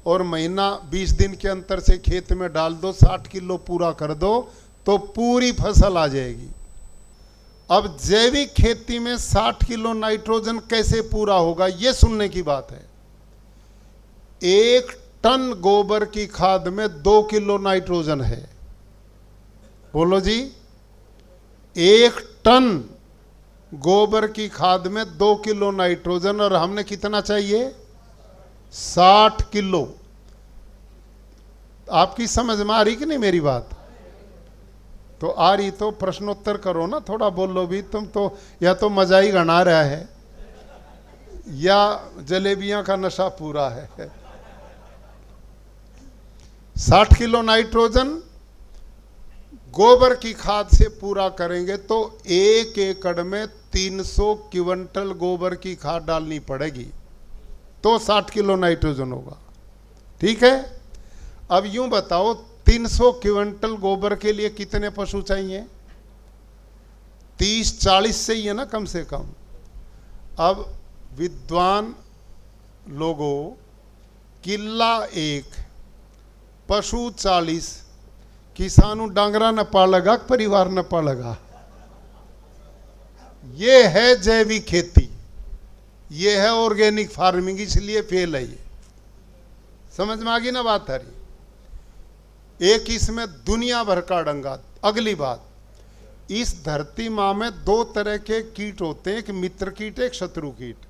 और महीना 20 दिन के अंतर से खेत में डाल दो, 60 किलो पूरा कर दो तो पूरी फसल आ जाएगी। अब जैविक खेती में 60 किलो नाइट्रोजन कैसे पूरा होगा, ये सुनने की बात है। 1 टन गोबर की खाद में 2 किलो नाइट्रोजन है। बोलो जी, 1 टन गोबर की खाद में 2 किलो नाइट्रोजन, और हमने कितना चाहिए, 60 किलो। आपकी समझ में आ रही कि नहीं मेरी बात? तो आ रही तो प्रश्नोत्तर करो ना, थोड़ा बोलो भी। तुम तो या तो मजा ही गना रहा है या जलेबियां का नशा पूरा है। 60 किलो नाइट्रोजन गोबर की खाद से पूरा करेंगे तो 1 एकड़ में 300 क्विंटल गोबर की खाद डालनी पड़ेगी, तो 60 किलो नाइट्रोजन होगा। ठीक है। अब यूं बताओ 300 क्विंटल गोबर के लिए कितने पशु चाहिए? 30-40 से ही है ना कम से कम। अब विद्वान लोगों, किला 1, पशु 40, किसानों डांगरा न पालेगा, परिवार न पालेगा। ये है जैविक खेती, ये है ऑर्गेनिक फार्मिंग, इसलिए फेल है ये। समझ में आ गई ना बात हरी? एक इसमें दुनिया भर का डंगा। अगली बात, इस धरती माँ में 2 तरह के कीट होते हैं, एक मित्र कीट, एक शत्रु कीट।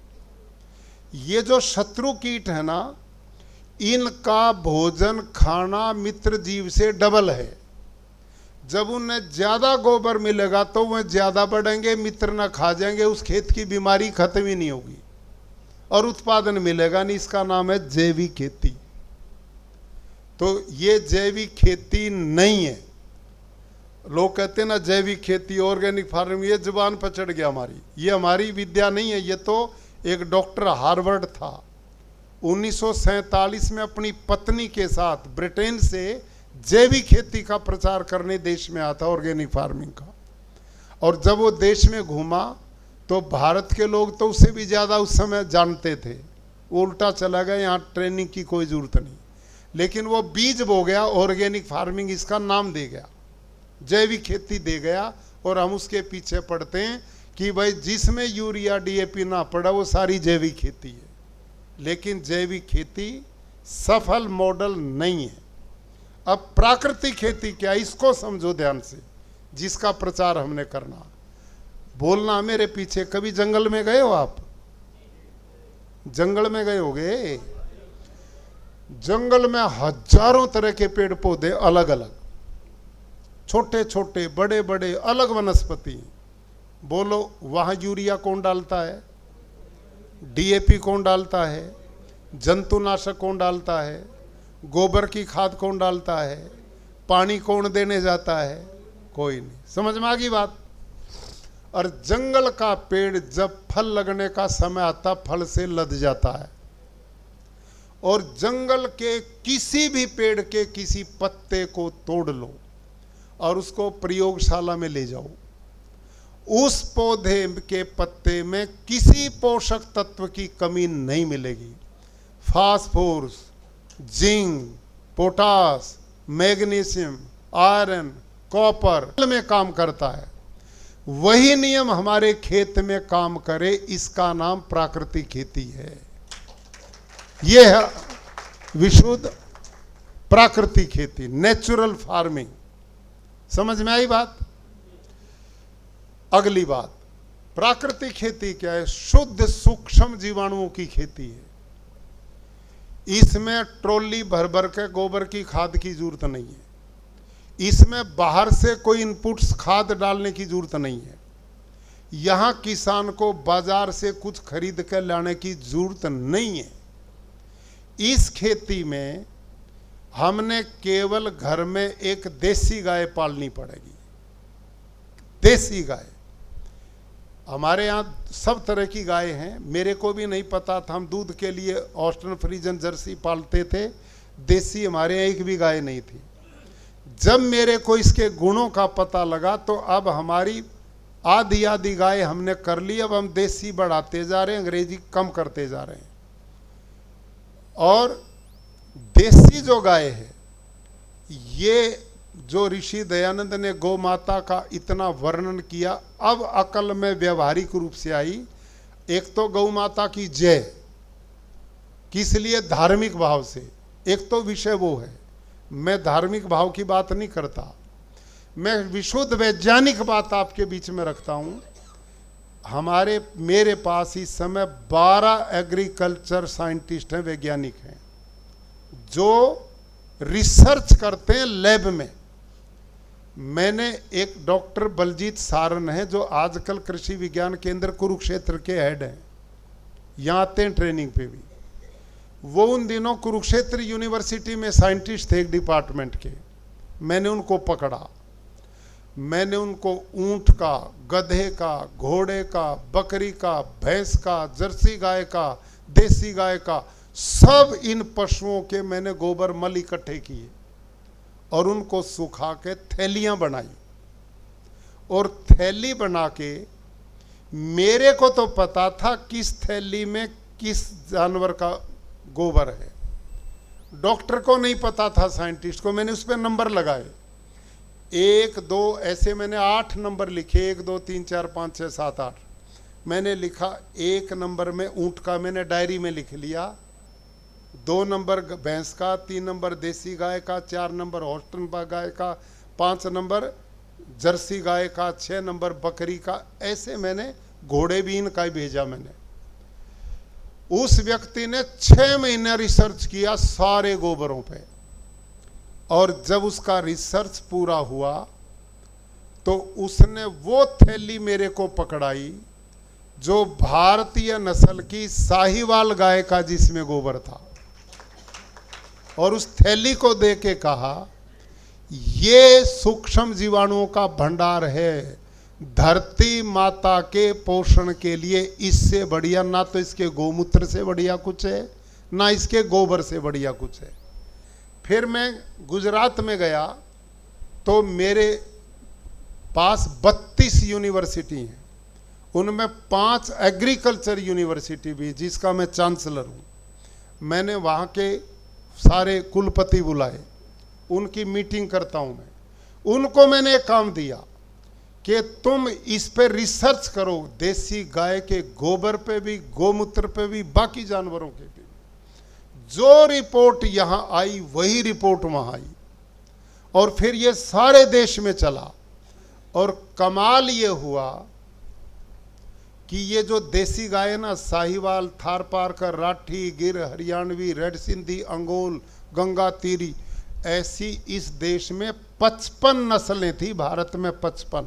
ये जो शत्रु कीट है ना, इनका भोजन खाना मित्र जीव से डबल है। जब उन्हें ज्यादा गोबर मिलेगा तो वह ज्यादा बढ़ेंगे, मित्र ना खा जाएंगे, उस खेत की बीमारी खत्म ही नहीं होगी और उत्पादन मिलेगा नहीं। इसका नाम है जैविक खेती। तो ये जैविक खेती नहीं है। लोग कहते हैं ना जैविक खेती, ऑर्गेनिक फार्मिंग, ये जुबान पर चढ़ गया हमारी। ये हमारी विद्या नहीं है, ये तो एक डॉक्टर हार्वर्ड था, 1947 में अपनी पत्नी के साथ ब्रिटेन से जैविक खेती का प्रचार करने देश में आता, ऑर्गेनिक फार्मिंग का। और जब वो देश में घूमा तो भारत के लोग तो उससे भी ज़्यादा उस समय जानते थे। वो उल्टा चला गया, यहाँ ट्रेनिंग की कोई ज़रूरत नहीं। लेकिन वो बीज बो गया, ऑर्गेनिक फार्मिंग इसका नाम दे गया, जैविक खेती दे गया। और हम उसके पीछे पड़ते हैं कि भाई जिसमें यूरिया DAP ना पड़ा वो सारी जैविक खेती है। लेकिन जैविक खेती सफल मॉडल नहीं है। अब प्राकृतिक खेती क्या, इसको समझो ध्यान से, जिसका प्रचार हमने करना। बोलना मेरे पीछे, कभी जंगल में गए हो आप? जंगल में गए होगे? जंगल में हजारों तरह के पेड़ पौधे, अलग अलग, छोटे छोटे बड़े बड़े, अलग वनस्पति। बोलो वहां यूरिया कौन डालता है? DAP कौन डालता है? जंतुनाशक कौन डालता है? गोबर की खाद कौन डालता है? पानी कौन देने जाता है? कोई नहीं। समझ में आ गई बात? और जंगल का पेड़ जब फल लगने का समय आता, फल से लद जाता है। और जंगल के किसी भी पेड़ के किसी पत्ते को तोड़ लो और उसको प्रयोगशाला में ले जाओ, उस पौधे के पत्ते में किसी पोषक तत्व की कमी नहीं मिलेगी। Phosphorus, zinc, potash, magnesium, iron, copper में काम करता है। वही नियम हमारे खेत में काम करे, इसका नाम प्राकृतिक खेती है। यह है विशुद्ध प्राकृतिक खेती, नेचुरल फार्मिंग। समझ में आई बात? अगली बात, प्राकृतिक खेती क्या है? शुद्ध सूक्ष्म जीवाणुओं की खेती है। इसमें ट्रॉली भर भर के गोबर की खाद की जरूरत नहीं है। इसमें बाहर से कोई इनपुट्स खाद डालने की जरूरत नहीं है। यहाँ किसान को बाजार से कुछ खरीद कर लाने की जरूरत नहीं है। इस खेती में हमने केवल घर में एक देसी गाय पालनी पड़ेगी। देसी गाय, हमारे यहाँ सब तरह की गाय हैं। मेरे को भी नहीं पता था, हम दूध के लिए ऑस्ट्रन फ्रीजन जर्सी पालते थे। देसी हमारे यहाँ एक भी गाय नहीं थी। जब मेरे को इसके गुणों का पता लगा तो अब हमारी आधी आधी गाय हमने कर ली। अब हम देसी बढ़ाते जा रहे हैं, अंग्रेजी कम करते जा रहे हैं। और देसी जो गाय है, ये जो ऋषि दयानंद ने गौ माता का इतना वर्णन किया, अब अकल में व्यवहारिक रूप से आई। एक तो गौ माता की जय, किस लिए? धार्मिक भाव से। एक तो विषय वो है, मैं धार्मिक भाव की बात नहीं करता, मैं विशुद्ध वैज्ञानिक बात आपके बीच में रखता हूं। मेरे पास इस समय 12 एग्रीकल्चर साइंटिस्ट हैं, वैज्ञानिक हैं, जो रिसर्च करते हैं लैब में। मैंने एक डॉक्टर बलजीत सारन है, जो आजकल कृषि विज्ञान केंद्र कुरुक्षेत्र के हेड हैं, यहाँ आते हैं ट्रेनिंग पे भी। वो उन दिनों कुरुक्षेत्र यूनिवर्सिटी में साइंटिस्ट थे एक डिपार्टमेंट के। मैंने उनको पकड़ा, मैंने उनको ऊंट का, गधे का, घोड़े का, बकरी का, भैंस का, जर्सी गाय का, देसी गाय का सब इन पशुओं के मैंने गोबर मल इकट्ठे किए और उनको सुखा के थैलियां बनाई, और थैली बना के मेरे को तो पता था किस थैली में किस जानवर का गोबर है, डॉक्टर को नहीं पता था, साइंटिस्ट को। मैंने उस पर नंबर लगाए, 1 2 ऐसे मैंने 8 नंबर लिखे, 1 2 3 4 5 6 7 8 मैंने लिखा। 1 नंबर में ऊंट का मैंने डायरी में लिख लिया, 2 नंबर भैंस का, 3 नंबर देसी गाय का, 4 नंबर हॉस्टन गाय का, 5 नंबर जर्सी गाय का, 6 नंबर बकरी का। ऐसे मैंने घोड़े भी इनका ही भेजा मैंने। उस व्यक्ति ने 6 महीने रिसर्च किया सारे गोबरों पे, और जब उसका रिसर्च पूरा हुआ तो उसने वो थैली मेरे को पकड़ाई जो भारतीय नस्ल की साहिवाल गाय का जिसमें गोबर था, और उस थैली को दे के कहा ये सूक्ष्म जीवाणुओं का भंडार है, धरती माता के पोषण के लिए इससे बढ़िया ना तो इसके गोमूत्र से बढ़िया कुछ है, ना इसके गोबर से बढ़िया कुछ है। फिर मैं गुजरात में गया तो मेरे पास 32 यूनिवर्सिटी हैं, उनमें 5 एग्रीकल्चर यूनिवर्सिटी भी, जिसका मैं चांसलर हूँ। मैंने वहाँ के सारे कुलपति बुलाए, उनकी मीटिंग करता हूँ मैं। उनको मैंने एक काम दिया कि तुम इस पे रिसर्च करो, देसी गाय के गोबर पे भी, गोमूत्र पे भी, बाकी जानवरों के भी। जो रिपोर्ट यहाँ आई वही रिपोर्ट वहाँ आई, और फिर ये सारे देश में चला। और कमाल ये हुआ कि ये जो देसी गाय है ना, साहिवाल, थारपारकर, राठी, गिर, हरियाणवी, रेड सिंधी, अंगोल, गंगा तीरी, ऐसी इस देश में 55 नस्लें थी, भारत में 55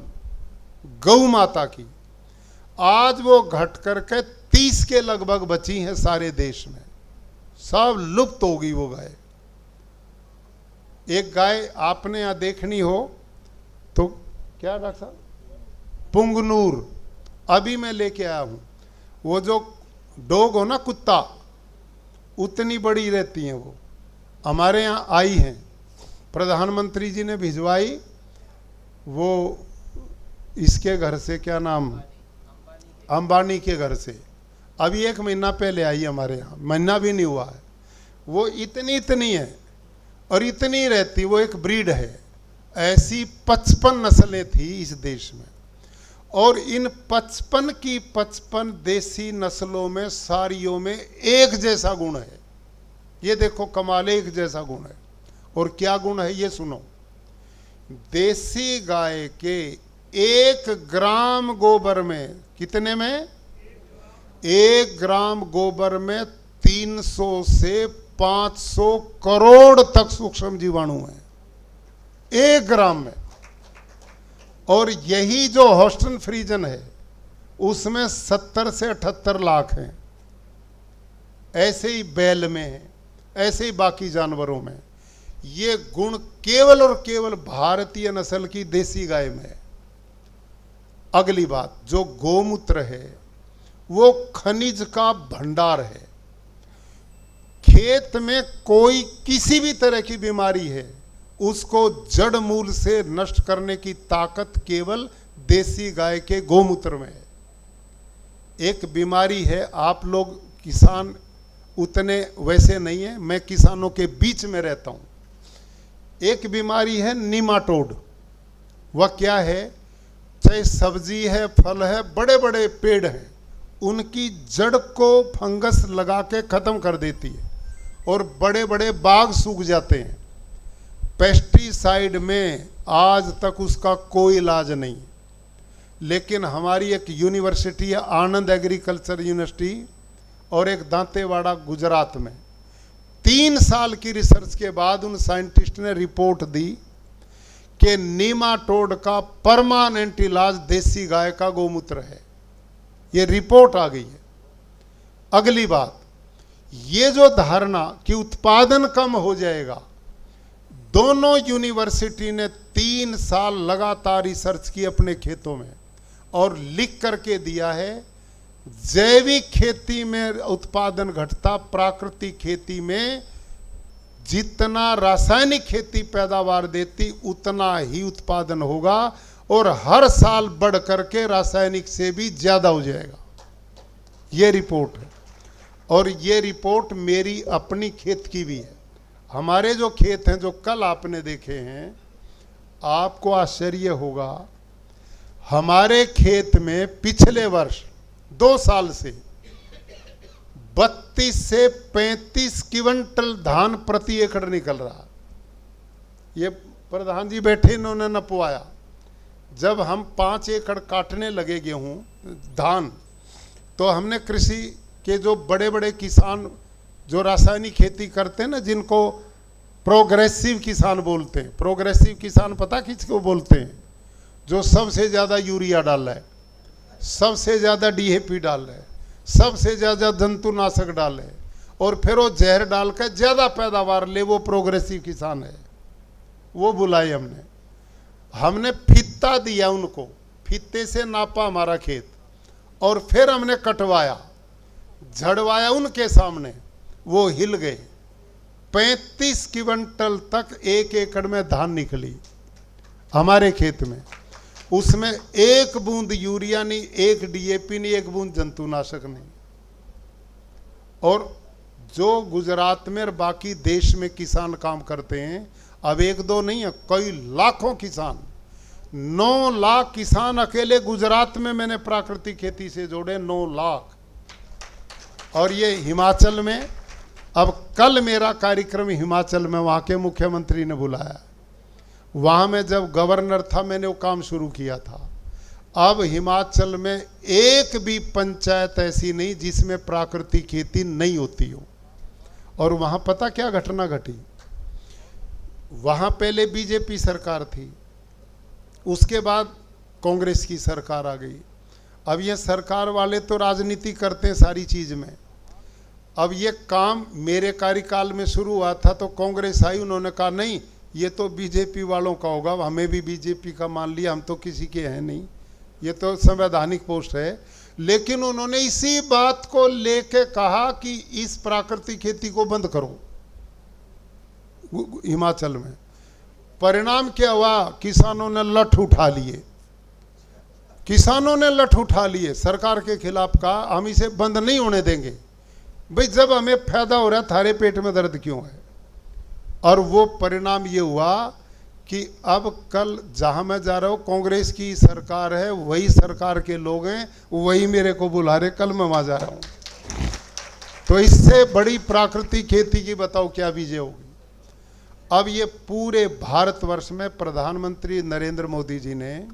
गौ माता की। आज वो घट करके 30 के लगभग बची हैं सारे देश में, सब लुप्त हो गई वो गाय। एक गाय आपने यहां देखनी हो तो क्या डॉक्टर साहब, पुंगनूर, अभी मैं लेके आया हूं। वो जो डॉग हो ना, कुत्ता, उतनी बड़ी रहती हैं वो, हमारे यहाँ आई हैं, प्रधानमंत्री जी ने भिजवाई, वो इसके घर से, क्या नाम, अंबानी के घर से, अभी 1 महीना पहले आई हमारे यहाँ, महीना भी नहीं हुआ है। वो इतनी है और इतनी रहती, वो एक ब्रीड है। ऐसी 55 नस्लें थी इस देश में, और इन 55 की 55 देसी नस्लों में सारियों में एक जैसा गुण है। ये देखो कमाल, एक जैसा गुण है। और क्या गुण है ये सुनो, देसी गाय के 1 ग्राम गोबर में, कितने में, 1 ग्राम गोबर में 300 से 500 करोड़ तक सूक्ष्म जीवाणु हैं 1 ग्राम में। और यही जो हॉस्टन फ्रीजन है उसमें 70 से 78 लाख हैं। ऐसे ही बैल में है, ऐसे ही बाकी जानवरों में। ये गुण केवल और केवल भारतीय नस्ल की देसी गाय में है। अगली बात, जो गोमूत्र है वो खनिज का भंडार है। खेत में कोई किसी भी तरह की बीमारी है, उसको जड़ मूल से नष्ट करने की ताकत केवल देसी गाय के गोमूत्र में है। एक बीमारी है, आप लोग किसान उतने वैसे नहीं है, मैं किसानों के बीच में रहता हूं। एक बीमारी है नीमाटोड। वह क्या है, चाहे सब्जी है, फल है, बड़े बड़े पेड़ हैं, उनकी जड़ को फंगस लगा के खत्म कर देती है और बड़े बड़े बाग सूख जाते हैं। पेस्टिसाइड में आज तक उसका कोई इलाज नहीं। लेकिन हमारी एक यूनिवर्सिटी है, आनंद एग्रीकल्चर यूनिवर्सिटी, और एक दांतेवाड़ा गुजरात में, 3 साल की रिसर्च के बाद उन साइंटिस्ट ने रिपोर्ट दी कि नीमाटोड का परमानेंट इलाज देसी गाय का गोमूत्र है। ये रिपोर्ट आ गई है। अगली बात, ये जो धारणा कि उत्पादन कम हो जाएगा, दोनों यूनिवर्सिटी ने 3 साल लगातार रिसर्च की अपने खेतों में और लिख करके दिया है जैविक खेती में उत्पादन घटता, प्राकृतिक खेती में जितना रासायनिक खेती पैदावार देती उतना ही उत्पादन होगा, और हर साल बढ़ करके रासायनिक से भी ज्यादा हो जाएगा। ये रिपोर्ट है, और ये रिपोर्ट मेरी अपनी खेत की भी है। हमारे जो खेत हैं जो कल आपने देखे हैं, आपको आश्चर्य होगा, हमारे खेत में पिछले वर्ष 2 साल से 32 से 35 क्विंटल धान प्रति एकड़ निकल रहा। ये प्रधान जी बैठे, इन्होंने नपवाया। जब हम 5 एकड़ काटने लगे गेहूं धान, तो हमने कृषि के जो बड़े बड़े किसान जो रासायनिक खेती करते हैं ना, जिनको प्रोग्रेसिव किसान बोलते हैं, प्रोग्रेसिव किसान पता किसको बोलते हैं? जो सबसे ज़्यादा यूरिया डाल रहा है, सबसे ज़्यादा डीएपी डाल रहा है, सबसे ज़्यादा जंतुनाशक डाल है, और फिर वो जहर डाल कर ज़्यादा पैदावार ले, वो प्रोग्रेसिव किसान है। वो बुलाए हमने फित्ता दिया उनको, फित्ते से नापा हमारा खेत, और फिर हमने कटवाया, झड़वाया उनके सामने, वो हिल गए। 35 क्विंटल तक 1 एकड़ में धान निकली हमारे खेत में। उसमें 1 बूंद यूरिया नहीं, 1 डीएपी नहीं, 1 बूंद जंतुनाशक नहीं। और जो गुजरात में और बाकी देश में किसान काम करते हैं, अब 1-2 नहीं है, कई लाखों किसान, 9 लाख किसान अकेले गुजरात में मैंने प्राकृतिक खेती से जोड़े, 9 लाख। और ये हिमाचल में, अब कल मेरा कार्यक्रम हिमाचल में, वहाँ के मुख्यमंत्री ने बुलाया, वहाँ में जब गवर्नर था मैंने वो काम शुरू किया था। अब हिमाचल में एक भी पंचायत ऐसी नहीं जिसमें प्राकृतिक खेती नहीं होती हो। और वहाँ पता क्या घटना घटी? वहाँ पहले बीजेपी सरकार थी, उसके बाद कांग्रेस की सरकार आ गई। अब ये सरकार वाले तो राजनीति करते हैं सारी चीज़ में। अब ये काम मेरे कार्यकाल में शुरू हुआ था, तो कांग्रेस आई, उन्होंने कहा नहीं ये तो बीजेपी वालों का होगा, हमें भी बीजेपी का मान लिया, हम तो किसी के हैं नहीं, ये तो संवैधानिक पोस्ट है। लेकिन उन्होंने इसी बात को लेके कहा कि इस प्राकृतिक खेती को बंद करो हिमाचल में। परिणाम क्या हुआ? किसानों ने लठ उठा लिए, किसानों ने लठ उठा लिए सरकार के खिलाफ, कहा हम इसे बंद नहीं होने देंगे। भाई जब हमें फायदा हो रहा है, थारे पेट में दर्द क्यों है? और वो परिणाम ये हुआ कि अब कल जहां मैं जा रहा हूं, कांग्रेस की सरकार है, वही सरकार के लोग हैं, वही मेरे को बुला रहे, कल मैं वहां जा रहा हूं। तो इससे बड़ी प्राकृतिक खेती की बताओ क्या विजय होगी? अब ये पूरे भारतवर्ष में प्रधानमंत्री नरेंद्र मोदी जी ने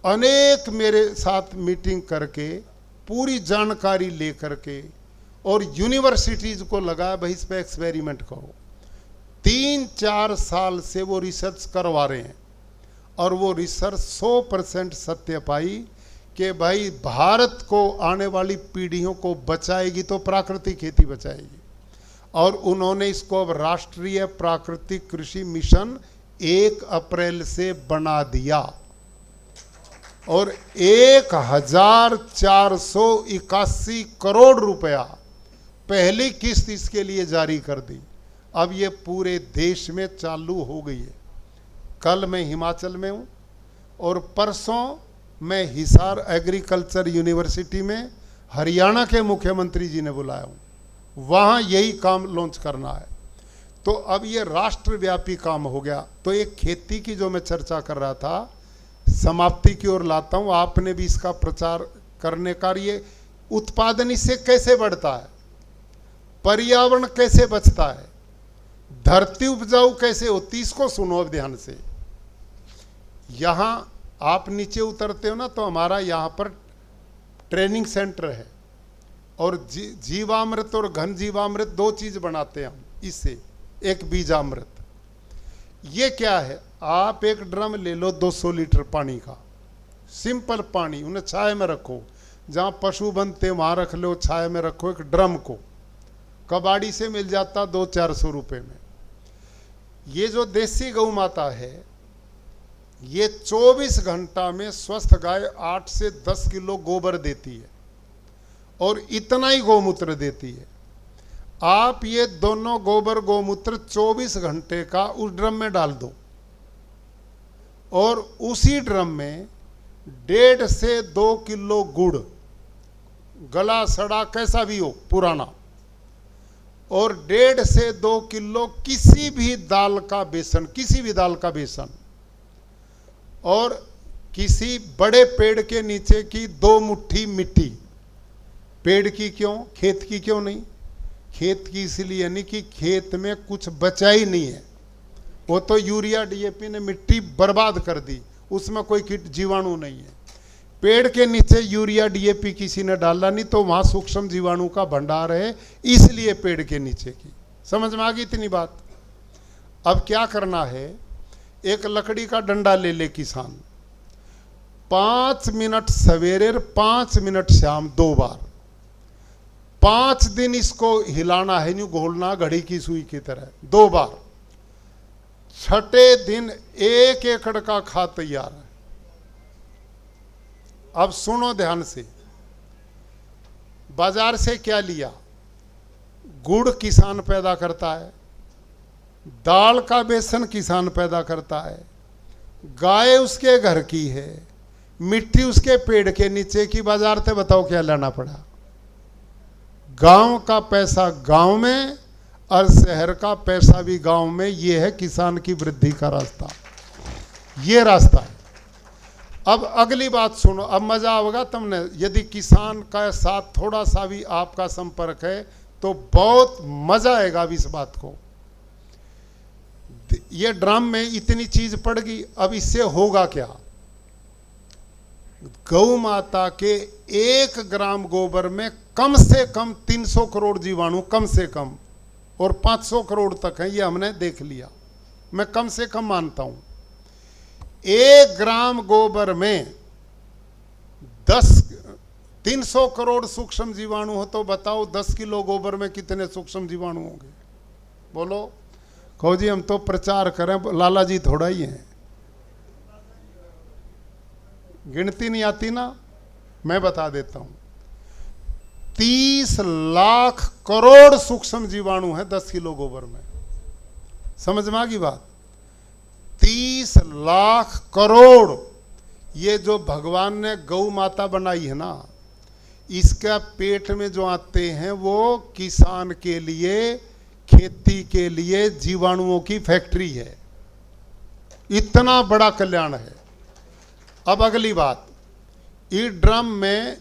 अनेक मेरे साथ मीटिंग करके पूरी जानकारी लेकर के, और यूनिवर्सिटीज को लगाया भाई इस पर एक्सपेरिमेंट करो। 3-4 साल से वो रिसर्च करवा रहे हैं, और वो रिसर्च 100% सत्य पाई कि भाई भारत को आने वाली पीढ़ियों को बचाएगी तो प्राकृतिक खेती बचाएगी। और उन्होंने इसको अब राष्ट्रीय प्राकृतिक कृषि मिशन 1 अप्रैल से बना दिया, और 1481 करोड़ रुपया पहली किस्त इसके लिए जारी कर दी। अब ये पूरे देश में चालू हो गई है। कल मैं हिमाचल में हूँ, और परसों मैं हिसार एग्रीकल्चर यूनिवर्सिटी में हरियाणा के मुख्यमंत्री जी ने बुलाया हूँ, वहाँ यही काम लॉन्च करना है। तो अब ये राष्ट्रव्यापी काम हो गया। तो एक खेती की जो मैं चर्चा कर रहा था, समाप्ति की ओर लाता हूँ। आपने भी इसका प्रचार करने का, ये उत्पादन इससे कैसे बढ़ता है, पर्यावरण कैसे बचता है, धरती उपजाऊ कैसे होती, इसको सुनो अब ध्यान से। यहाँ आप नीचे उतरते हो ना, तो हमारा यहाँ पर ट्रेनिंग सेंटर है, और जीवामृत और घन जीवामृत 2 चीज बनाते हैं हम इससे। एक बीजामृत, ये क्या है? आप एक ड्रम ले लो 200 लीटर पानी का, सिंपल पानी, उन्हें छाया में रखो, जहाँ पशु बनते वहाँ रख लो, छाया में रखो एक ड्रम को, कबाड़ी से मिल जाता 200-400 रुपये में। ये जो देसी गौ माता है, ये 24 घंटा में स्वस्थ गाय 8 से 10 किलो गोबर देती है। और इतना ही गौमूत्र देती है। आप ये दोनों गोबर गौमूत्र 24 घंटे का उस ड्रम में डाल दो और उसी ड्रम में 1.5 से 2 किलो गुड़, गला सड़ा कैसा भी हो पुराना, और 1.5 से 2 किलो किसी भी दाल का बेसन, किसी भी दाल का बेसन, और किसी बड़े पेड़ के नीचे की 2 मुट्ठी मिट्टी। पेड़ की क्यों, खेत की क्यों नहीं? खेत की इसलिए नहीं कि खेत में कुछ बचा ही नहीं है, वो तो यूरिया डीएपी ने मिट्टी बर्बाद कर दी, उसमें कोई कीट जीवाणु नहीं है। पेड़ के नीचे यूरिया डीएपी किसी ने डाला नहीं, तो वहां सूक्ष्म जीवाणु का भंडार है, इसलिए पेड़ के नीचे की। समझ में आ गई इतनी बात? अब क्या करना है, एक लकड़ी का डंडा ले ले किसान, 5 मिनट सवेरे 5 मिनट शाम 2 बार, 5 दिन इसको हिलाना है, न्यू घोलना घड़ी की सुई की तरह 2 बार। 6ठे दिन 1 एकड़ का खाद तैयार है। अब सुनो ध्यान से, बाजार से क्या लिया? गुड़ किसान पैदा करता है, दाल का बेसन किसान पैदा करता है, गाय उसके घर की है, मिट्टी उसके पेड़ के नीचे की, बाजार से बताओ क्या लेना पड़ा? गांव का पैसा गांव में और शहर का पैसा भी गांव में। ये है किसान की वृद्धि का रास्ता, ये रास्ता है। अब अगली बात सुनो, अब मजा आएगा तुमने। यदि किसान का साथ थोड़ा सा भी आपका संपर्क है तो बहुत मजा आएगा अब इस बात को। ये ड्रम में इतनी चीज पड़ गई, अब इससे होगा क्या? गौ माता के 1 ग्राम गोबर में कम से कम 300 करोड़ जीवाणु, कम से कम, और 500 करोड़ तक है, ये हमने देख लिया। मैं कम से कम मानता हूं 1 ग्राम गोबर में 300 करोड़ सूक्ष्म जीवाणु हो, तो बताओ 10 किलो गोबर में कितने सूक्ष्म जीवाणु होंगे? बोलो। कहो जी हम तो प्रचार करें, लाला जी थोड़ा ही हैं, गिनती नहीं आती ना। मैं बता देता हूं, 30 लाख करोड़ सूक्ष्म जीवाणु है 10 किलो गोबर में। समझ में आ गई बात? 30 लाख करोड़। ये जो भगवान ने गौ माता बनाई है ना, इसका पेट में जो आते हैं वो किसान के लिए, खेती के लिए जीवाणुओं की फैक्ट्री है। इतना बड़ा कल्याण है। अब अगली बात, इस ड्रम में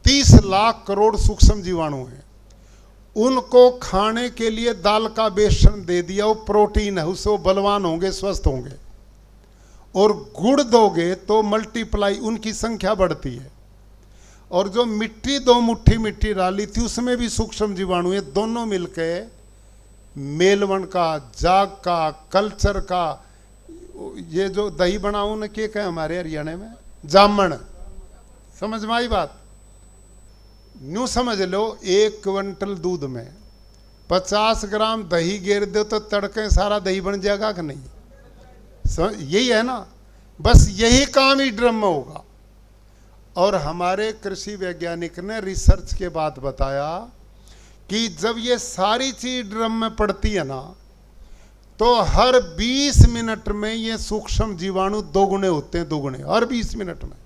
30 लाख करोड़ सूक्ष्म जीवाणु हैं, उनको खाने के लिए दाल का बेसन दे दिया, वो प्रोटीन है, उससे वो बलवान होंगे, स्वस्थ होंगे। और गुड़ दोगे तो मल्टीप्लाई, उनकी संख्या बढ़ती है। और जो मिट्टी 2 मुट्ठी मिट्टी डाली थी उसमें भी सूक्ष्म जीवाणु है, दोनों मिलके मेलवन का, जाग का, कल्चर का, ये जो दही बनाओ न के कहे हमारे हरियाणा में, जामन। समझ में आई बात? न्यू समझ लो, 1 क्विंटल दूध में 50 ग्राम दही गेर दो तो तड़के सारा दही बन जाएगा कि नहीं? यही है ना, बस यही काम ही ड्रम में होगा। और हमारे कृषि वैज्ञानिक ने रिसर्च के बाद बताया कि जब ये सारी चीज ड्रम में पड़ती है ना, तो हर 20 मिनट में ये सूक्ष्म जीवाणु दोगुने होते हैं, दोगुने हर 20 मिनट में।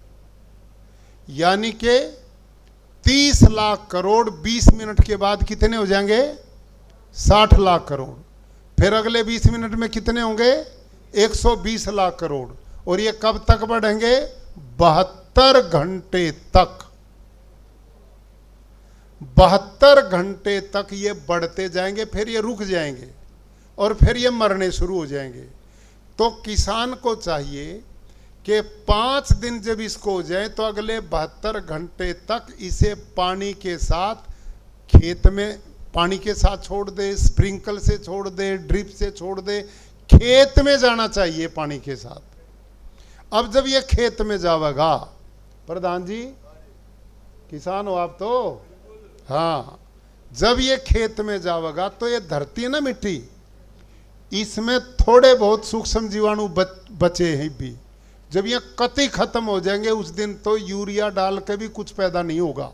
यानी कि 30 लाख करोड़ 20 मिनट के बाद कितने हो जाएंगे? 60 लाख करोड़। फिर अगले 20 मिनट में कितने होंगे? 120 लाख करोड़। और ये कब तक बढ़ेंगे? 72 घंटे तक। 72 घंटे तक ये बढ़ते जाएंगे, फिर ये रुक जाएंगे और फिर ये मरने शुरू हो जाएंगे। तो किसान को चाहिए कि 5 दिन जब इसको हो जाए तो अगले 72 घंटे तक इसे पानी के साथ, खेत में पानी के साथ छोड़ दे, स्प्रिंकल से छोड़ दे, ड्रिप से छोड़ दे, खेत में जाना चाहिए पानी के साथ। अब जब ये खेत में जाएगा, प्रधान जी किसान हो आप तो, हाँ, जब ये खेत में जाएगा तो ये धरती है ना मिट्टी, इसमें थोड़े बहुत सूक्ष्म जीवाणु बचे हैं भी। जब ये कतई खत्म हो जाएंगे उस दिन तो यूरिया डाल के भी कुछ पैदा नहीं होगा।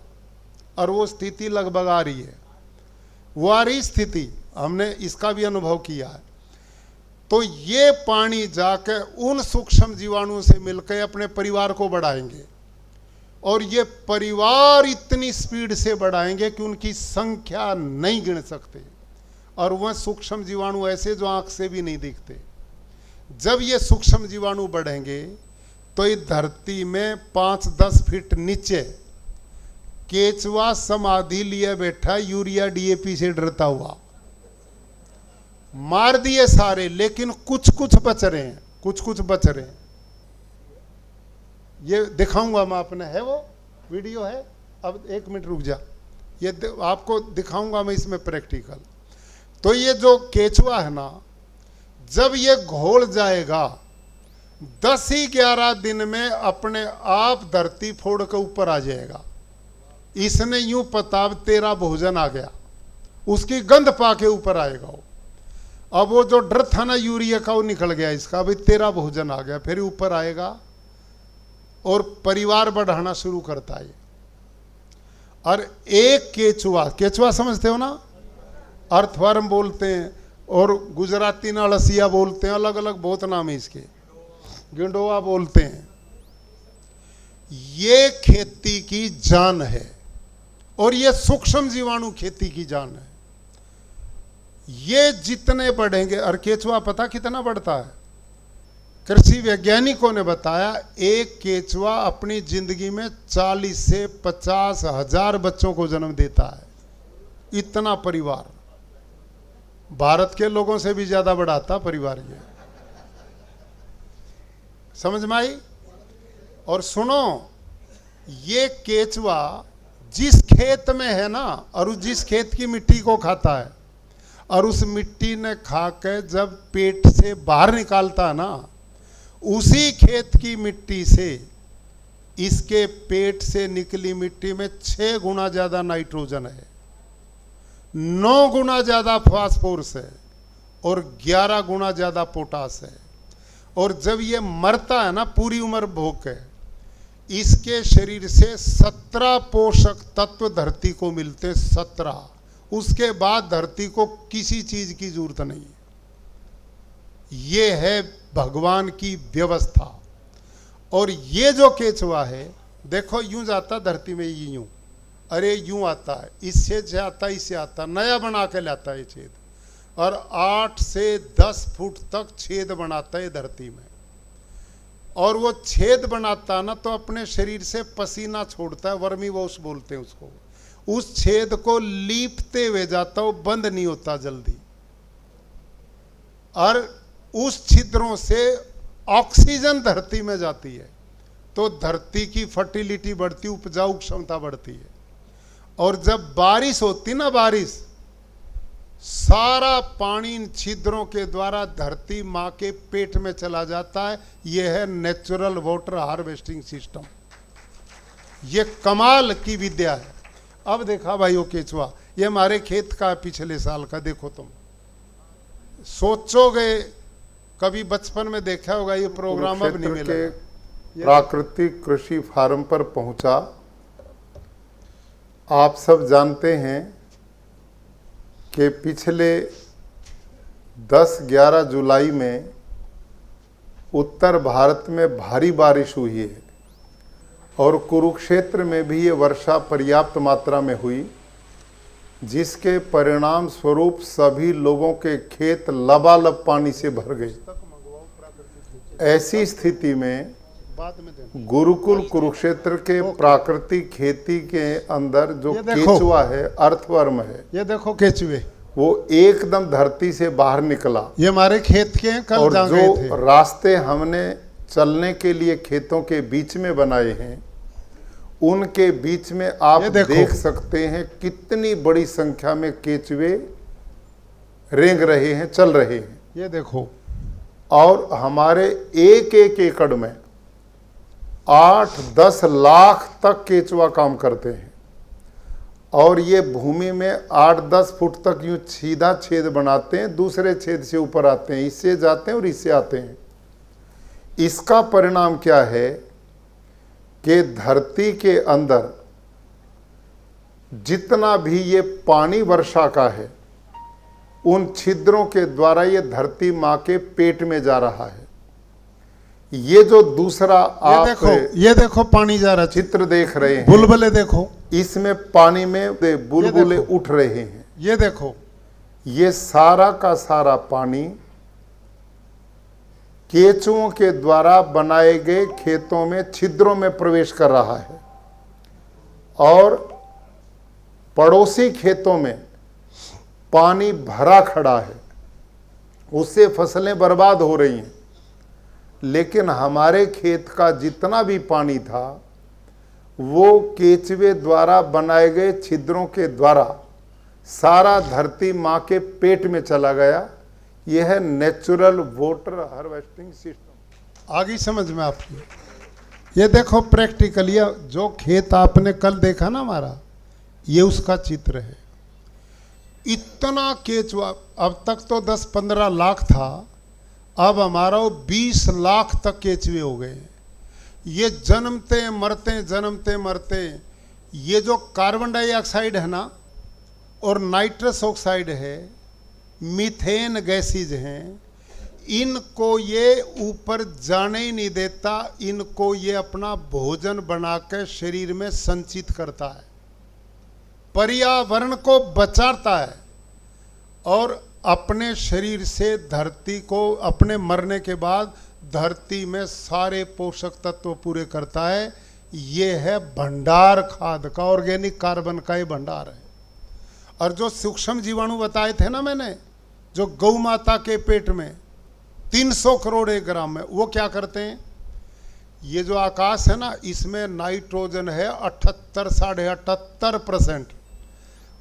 और वो स्थिति लगभग आ रही है, वो आ रही स्थिति, हमने इसका भी अनुभव किया है। तो ये पानी जाकर उन सूक्ष्म जीवाणुओं से मिलकर अपने परिवार को बढ़ाएंगे, और ये परिवार इतनी स्पीड से बढ़ाएंगे कि उनकी संख्या नहीं गिन सकते, और वह सूक्ष्म जीवाणु ऐसे जो आंख से भी नहीं दिखते। जब ये सूक्ष्म जीवाणु बढ़ेंगे तो इस धरती में 5-10 फीट नीचे केचुआ समाधि लिए बैठा, यूरिया डीएपी से डरता हुआ। मार दिए सारे, लेकिन कुछ कुछ बच रहे हैं, कुछ कुछ बच रहे हैं। ये दिखाऊंगा मैं, आपने है वो वीडियो है, अब 1 मिनट रुक जा, ये आपको दिखाऊंगा मैं इसमें प्रैक्टिकल। तो ये जो केचुआ है ना, जब ये घोल जाएगा 10 ही 11 दिन में अपने आप धरती फोड़ के ऊपर आ जाएगा। इसने यूं पता तेरा भोजन आ गया, उसकी गंध पाके ऊपर आएगा वो। अब वो जो डर था ना यूरिया का, वो निकल गया इसका, अभी तेरा भोजन आ गया, फिर ऊपर आएगा और परिवार बढ़ाना शुरू करता है। और एक केचुआ, केचुआ समझते हो ना, अर्थवर्म बोलते हैं और गुजराती ना लसिया बोलते हैं, अलग अलग बहुत नाम है इसके, गिंडोआ बोलते हैं। ये खेती की जान है, और ये सूक्ष्म जीवाणु खेती की जान है। ये जितने बढ़ेंगे, और केचुआ पता कितना बढ़ता है, कृषि वैज्ञानिकों ने बताया एक केचुआ अपनी जिंदगी में 40 से 50 हजार बच्चों को जन्म देता है। इतना परिवार भारत के लोगों से भी ज्यादा बढ़ाता परिवार ये, समझ में आई। और सुनो, ये केचुआ जिस खेत में है ना, और उस जिस खेत की मिट्टी को खाता है, और उस मिट्टी ने खा के जब पेट से बाहर निकालता है ना, उसी खेत की मिट्टी से इसके पेट से निकली मिट्टी में 6 गुना ज्यादा नाइट्रोजन है, 9 गुना ज्यादा फास्फोरस है, और 11 गुना ज्यादा पोटास है। और जब ये मरता है ना, पूरी उम्र भोग के, इसके शरीर से 17 पोषक तत्व धरती को मिलते हैं, 17। उसके बाद धरती को किसी चीज की जरूरत नहीं है। ये है भगवान की व्यवस्था। और ये जो केचुआ है, देखो यूं जाता धरती में, ये यूं, अरे यूं आता है, इस छेद से आता है, इससे आता, नया बना के लाता है छेद, और 8 से 10 फुट तक छेद बनाता है धरती में। और वो छेद बनाता ना तो अपने शरीर से पसीना छोड़ता है, वर्मी वॉश बोलते हैं उसको। उस छेद को लीपते हुए जाता, वो बंद नहीं होता जल्दी, और उस छिद्रों से ऑक्सीजन धरती में जाती है, तो धरती की फर्टिलिटी बढ़ती, उपजाऊ क्षमता बढ़ती है। और जब बारिश होती ना, बारिश, सारा पानी इन छिद्रों के द्वारा धरती माँ के पेट में चला जाता है। यह है नेचुरल वाटर हार्वेस्टिंग सिस्टम। ये कमाल की विद्या है। अब देखा भाई वो केचुआ, ये हमारे खेत का पिछले साल का, देखो तुम सोचोगे कभी बचपन में देखा होगा ये प्रोग्राम, अब नहीं मिलेगा। प्राकृतिक कृषि फार्म पर पहुंचा। आप सब जानते हैं कि पिछले 10-11 जुलाई में उत्तर भारत में भारी बारिश हुई है, और कुरुक्षेत्र में भी ये वर्षा पर्याप्त मात्रा में हुई, जिसके परिणाम स्वरूप सभी लोगों के खेत लबालब पानी से भर गए। ऐसी स्थिति में गुरुकुल कुरुक्षेत्र के प्राकृतिक खेती के अंदर जो केचुआ है, अर्थवर्म है, ये देखो केचुए, वो एकदम धरती से बाहर निकला। ये हमारे खेत के हैं, कल और जा गए थे। जो रास्ते हमने चलने के लिए खेतों के बीच में बनाए हैं, उनके बीच में आप देख सकते हैं कितनी बड़ी संख्या में केचुए रेंग रहे हैं, चल रहे हैं। ये देखो, और हमारे एक एकड़ में 8-10 लाख तक केचुआ काम करते हैं, और ये भूमि में 8-10 फुट तक यूं सीधा छेद बनाते हैं, दूसरे छेद से ऊपर आते हैं, इससे जाते हैं और इससे आते हैं। इसका परिणाम क्या है कि धरती के अंदर जितना भी ये पानी वर्षा का है, उन छिद्रों के द्वारा ये धरती माँ के पेट में जा रहा है। ये जो दूसरा आप ये देखो पानी जा रहा, चित्र देख रहे हैं, बुलबुले देखो, इसमें पानी में बुलबुले उठ रहे हैं। ये देखो, ये सारा का सारा पानी केंचुओं के द्वारा बनाए गए खेतों में छिद्रों में प्रवेश कर रहा है और पड़ोसी खेतों में पानी भरा खड़ा है, उससे फसलें बर्बाद हो रही हैं। लेकिन हमारे खेत का जितना भी पानी था वो केंचुए द्वारा बनाए गए छिद्रों के द्वारा सारा धरती माँ के पेट में चला गया। यह है नेचुरल वाटर हार्वेस्टिंग सिस्टम। आगे समझ में आपकी। ये देखो प्रैक्टिकल, ये जो खेत आपने कल देखा ना हमारा, ये उसका चित्र है। इतना केंचुआ, अब तक तो 10-15 लाख था, अब हमारा 20 लाख तक केंचुए हो गए। ये जन्मते मरते, ये जो कार्बन डाइऑक्साइड है ना और नाइट्रस ऑक्साइड है, मीथेन गैसेज हैं, इनको ये ऊपर जाने ही नहीं देता। इनको ये अपना भोजन बनाकर शरीर में संचित करता है, पर्यावरण को बचाता है और अपने शरीर से धरती को अपने मरने के बाद धरती में सारे पोषक तत्व पूरे करता है। ये है भंडार खाद का, ऑर्गेनिक कार्बन का ये भंडार है। और जो सूक्ष्म जीवाणु बताए थे ना मैंने, जो गौ माता के पेट में 300 करोड़ 1 ग्राम में, वो क्या करते हैं, ये जो आकाश है ना, इसमें नाइट्रोजन है 78 साढ़े 78%।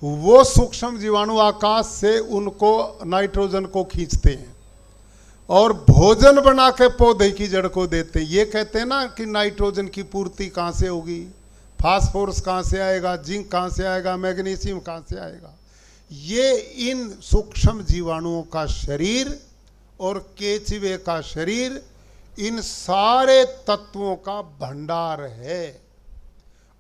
वो सूक्ष्म जीवाणु आकाश से उनको नाइट्रोजन को खींचते हैं और भोजन बना के पौधे की जड़ को देते हैं। ये कहते हैं ना कि नाइट्रोजन की पूर्ति कहाँ से होगी, फास्फोरस कहाँ से आएगा, जिंक कहाँ से आएगा, मैग्नीशियम कहाँ से आएगा। ये इन सूक्ष्म जीवाणुओं का शरीर और केंचुए का शरीर इन सारे तत्वों का भंडार है।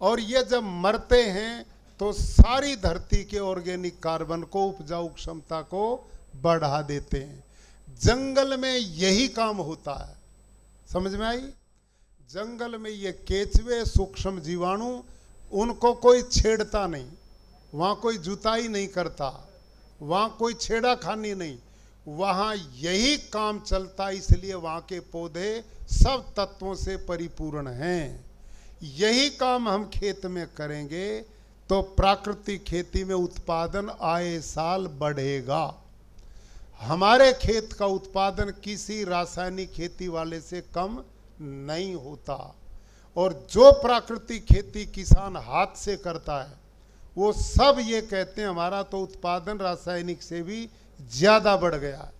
और ये जब मरते हैं तो सारी धरती के ऑर्गेनिक कार्बन को, उपजाऊ क्षमता को बढ़ा देते हैं। जंगल में यही काम होता है, समझ में आई। जंगल में ये केंचुए सूक्ष्म जीवाणु, उनको कोई छेड़ता नहीं, वहाँ कोई जुताई नहीं करता, वहाँ कोई छेड़ाखानी नहीं, वहाँ यही काम चलता। इसलिए वहाँ के पौधे सब तत्वों से परिपूर्ण हैं। यही काम हम खेत में करेंगे तो प्राकृतिक खेती में उत्पादन आए साल बढ़ेगा। हमारे खेत का उत्पादन किसी रासायनिक खेती वाले से कम नहीं होता। और जो प्राकृतिक खेती किसान हाथ से करता है, वो सब ये कहते हैं हमारा तो उत्पादन रासायनिक से भी ज़्यादा बढ़ गया है।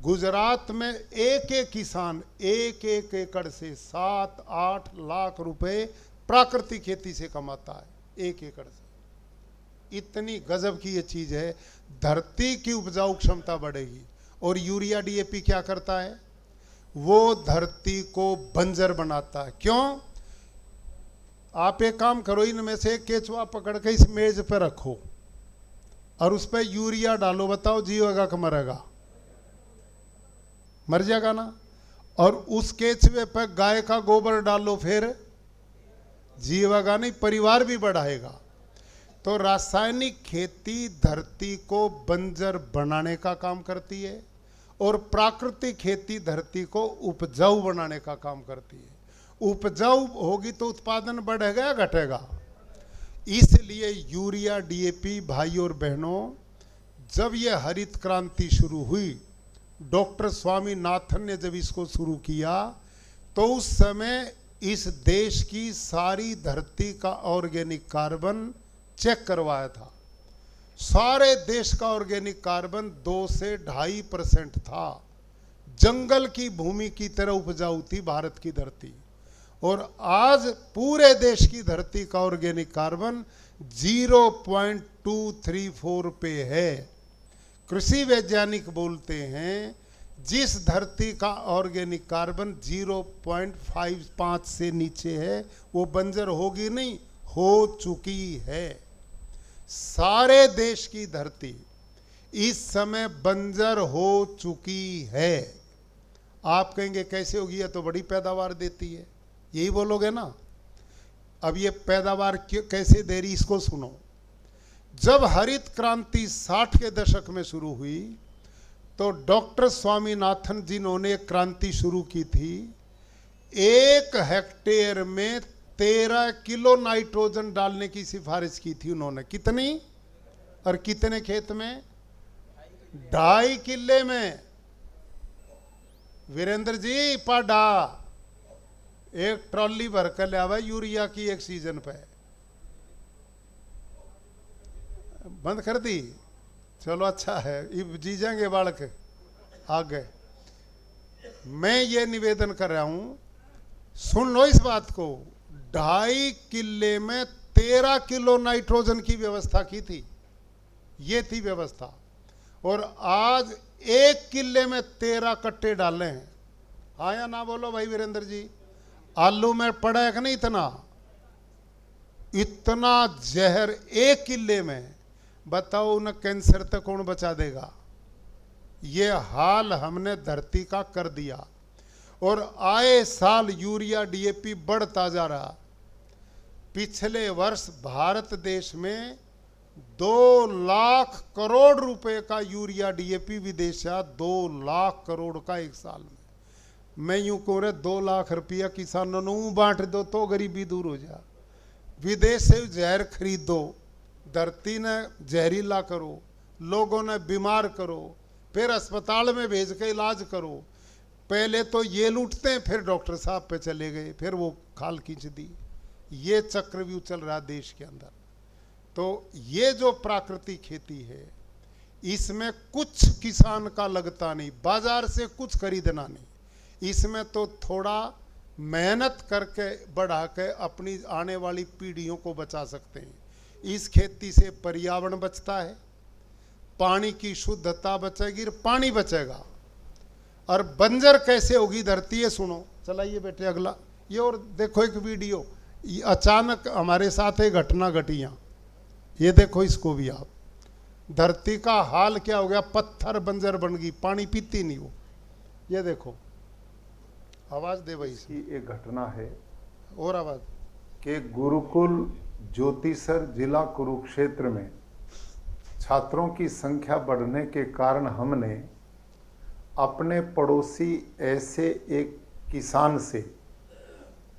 गुजरात में एक एक किसान 1-1 एकड़ से 7-8 लाख रुपए प्राकृतिक खेती से कमाता है, 1 एकड़ से। इतनी गजब की ये चीज़ है। धरती की उपजाऊ क्षमता बढ़ेगी। और यूरिया डीएपी क्या करता है, वो धरती को बंजर बनाता है। क्यों? आप एक काम करो, इनमें से एक केंचुआ पकड़ के इस मेज पर रखो और उस पर यूरिया डालो, बताओ जीवेगा कि मरेगा? मर जाएगा ना। और उस केंचुए पर गाय का गोबर डालो, फिर जीवेगा नहीं, परिवार भी बढ़ाएगा। तो रासायनिक खेती धरती को बंजर बनाने का काम करती है और प्राकृतिक खेती धरती को उपजाऊ बनाने का काम करती है। उपजाऊ होगी तो उत्पादन बढ़ेगा या घटेगा? इसलिए यूरिया डीएपी, भाई और बहनों, जब ये हरित क्रांति शुरू हुई, डॉक्टर स्वामीनाथन ने जब इसको शुरू किया, तो उस समय इस देश की सारी धरती का ऑर्गेनिक कार्बन चेक करवाया था। सारे देश का ऑर्गेनिक कार्बन 2 से 2.5% था। जंगल की भूमि की तरह उपजाऊ थी भारत की धरती। और आज पूरे देश की धरती का ऑर्गेनिक कार्बन 0.234 पे है। कृषि वैज्ञानिक बोलते हैं जिस धरती का ऑर्गेनिक कार्बन 0.55 से नीचे है वो बंजर होगी नहीं, हो चुकी है। सारे देश की धरती इस समय बंजर हो चुकी है। आप कहेंगे कैसे होगी, ये तो बड़ी पैदावार देती है, यही बोलोगे ना। अब ये पैदावार कैसे दे रही, इसको सुनो। जब हरित क्रांति 60 के दशक में शुरू हुई तो डॉक्टर स्वामीनाथन जिन्होंने एक क्रांति शुरू की थी, 1 हेक्टेयर में 13 किलो नाइट्रोजन डालने की सिफारिश की थी उन्होंने। कितनी? और कितने खेत में? 2.5 किले में। वीरेंद्र जी पाडा एक ट्रॉली भर कर ले आवा यूरिया की एक सीजन पे। बंद कर दी, चलो अच्छा है, अब जी जाएंगे बालक आगे। मैं ये निवेदन कर रहा हूं, सुन लो इस बात को। 2.5 किले में 13 किलो नाइट्रोजन की व्यवस्था की थी, ये थी व्यवस्था। और आज 1 किले में 13 कट्टे डाले हैं। हाँ या ना बोलो भाई वीरेंद्र जी। आलू में पड़ा है कि नहीं? इतना जहर 1 किले में। बताओ उन्हें कैंसर तक कौन बचा देगा? ये हाल हमने धरती का कर दिया। और आए साल यूरिया डीएपी बढ़ता जा रहा। पिछले वर्ष भारत देश में 2 लाख करोड़ रुपए का यूरिया डीएपी विदेश आया। 2 लाख करोड़ का एक साल में। मैं यूं कह रहा 2 लाख रुपया किसानों ने बांट दो तो गरीबी दूर हो जा। विदेश से जहर खरीदो, धरती ने जहरीला करो, लोगों ने बीमार करो, फिर अस्पताल में भेज के इलाज करो। पहले तो ये लूटते हैं, फिर डॉक्टर साहब पे चले गए, फिर वो खाल खींच दी। ये चक्रव्यूह चल रहा देश के अंदर। तो ये जो प्राकृतिक खेती है, इसमें कुछ किसान का लगता नहीं, बाजार से कुछ खरीदना नहीं। इसमें तो थोड़ा मेहनत करके बढ़ा के अपनी आने वाली पीढ़ियों को बचा सकते हैं। इस खेती से पर्यावरण बचता है, पानी की शुद्धता बचेगी, पानी बचेगा। और बंजर कैसे होगी धरती, ये सुनो। चलाइए बेटे अगला। ये और देखो एक वीडियो, अचानक हमारे साथ एक घटना घटी यहाँ। ये देखो इसको भी आप। धरती का हाल क्या हो गया, पत्थर बंजर बन गई, पानी पीती नहीं वो। ये देखो, आवाज दे भाई। इसकी एक घटना है और आवाज कि गुरुकुल ज्योतिसर जिला कुरुक्षेत्र में छात्रों की संख्या बढ़ने के कारण हमने अपने पड़ोसी ऐसे एक किसान से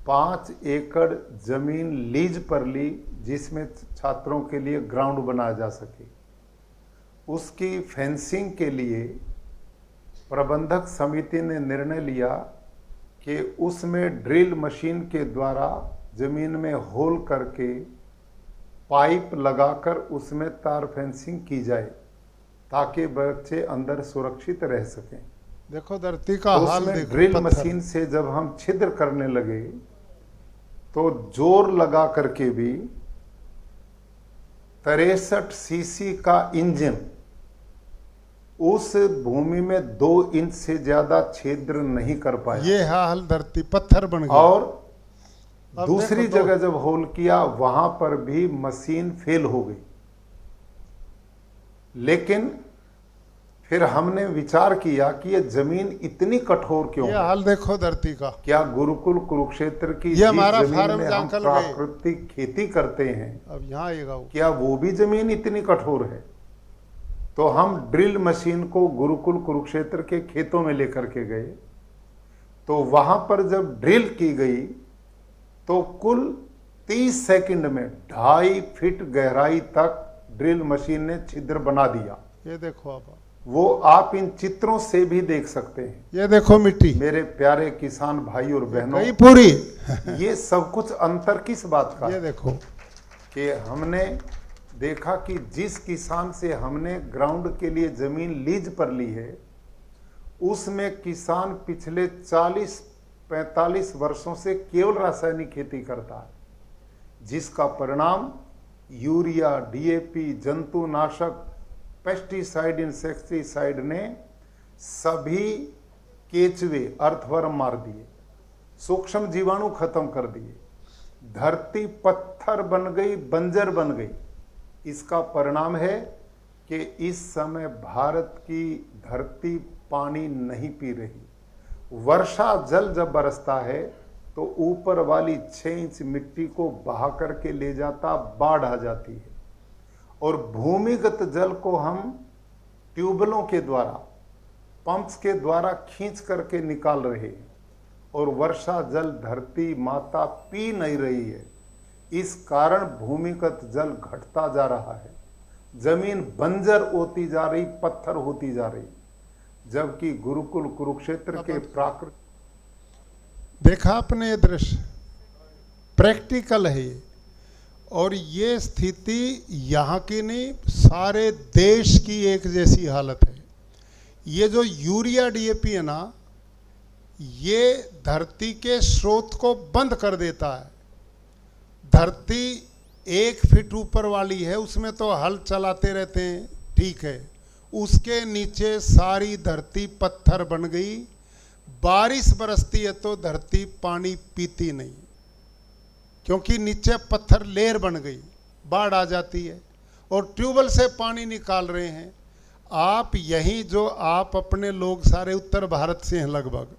5 एकड़ जमीन लीज पर ली, जिसमें छात्रों के लिए ग्राउंड बनाया जा सके। उसकी फेंसिंग के लिए प्रबंधक समिति ने निर्णय लिया कि उसमें ड्रिल मशीन के द्वारा जमीन में होल करके पाइप लगाकर उसमें तार फेंसिंग की जाए, ताकि बच्चे अंदर सुरक्षित रह सकें। देखो धरती का हाल देखो। ड्रिल मशीन से जब हम छिद्र करने लगे तो जोर लगा करके भी 63 सीसी का इंजन उस भूमि में 2 इंच से ज्यादा छिद्र नहीं कर पाया। ये हाल धरती पत्थर बन गई। और दूसरी जगह जब होल किया वहां पर भी मशीन फेल हो गई। लेकिन फिर हमने विचार किया कि ये जमीन इतनी कठोर क्यों ये है? हाल देखो धरती का। क्या गुरुकुल कुरुक्षेत्र की ये हमारा जिस जमीन फार्म में जहाँ हम कल गए। प्राकृतिक खेती करते हैं, अब यहाँ आएगा वो। क्या वो भी जमीन इतनी कठोर है? तो हम ड्रिल मशीन को गुरुकुल कुरुक्षेत्र के खेतों में लेकर के गए। तो वहां पर जब ड्रिल की गई तो कुल 30 सेकंड में 2.5 फीट गहराई तक ड्रिल मशीन ने छिद्र बना दिया। ये देखो आप, वो आप इन चित्रों से भी देख सकते हैं। ये देखो मिट्टी। मेरे प्यारे किसान भाई और बहनों, कई पूरी ये सब कुछ अंतर किस बात का ये देखो कि हमने देखा कि जिस किसान से हमने ग्राउंड के लिए जमीन लीज पर ली है, उसमें किसान पिछले 40-45 वर्षों से केवल रासायनिक खेती करता है, जिसका परिणाम यूरिया, डीएपी, जंतुनाशक, पेस्टिसाइड, इंसेक्टिसाइड ने सभी केचुए, अर्थवर्म मार दिए, सूक्ष्म जीवाणु खत्म कर दिए। धरती पत्थर बन गई, बंजर बन गई। इसका परिणाम है कि इस समय भारत की धरती पानी नहीं पी रही। वर्षा जल जब बरसता है तो ऊपर वाली 6 इंच मिट्टी को बहा करके ले जाता, बाढ़ आ जाती है, और भूमिगत जल को हम ट्यूबवेलों के द्वारा, पंप्स के द्वारा खींच करके निकाल रहे हैं, और वर्षा जल धरती माता पी नहीं रही है। इस कारण भूमिगत जल घटता जा रहा है, जमीन बंजर होती जा रही, पत्थर होती जा रही, जबकि गुरुकुल कुरुक्षेत्र के प्राकृतिक। देखा आपने ये दृश्य, प्रैक्टिकल है ये। और ये स्थिति यहाँ की नहीं, सारे देश की एक जैसी हालत है। ये जो यूरिया डीएपी है ना, ये धरती के स्रोत को बंद कर देता है। धरती 1 फीट ऊपर वाली है, उसमें तो हल चलाते रहते हैं, ठीक है। उसके नीचे सारी धरती पत्थर बन गई। बारिश बरसती है तो धरती पानी पीती नहीं, क्योंकि नीचे पत्थर लेयर बन गई, बाढ़ आ जाती है। और ट्यूबवेल से पानी निकाल रहे हैं आप। यहीं जो आप अपने लोग सारे उत्तर भारत से हैं लगभग,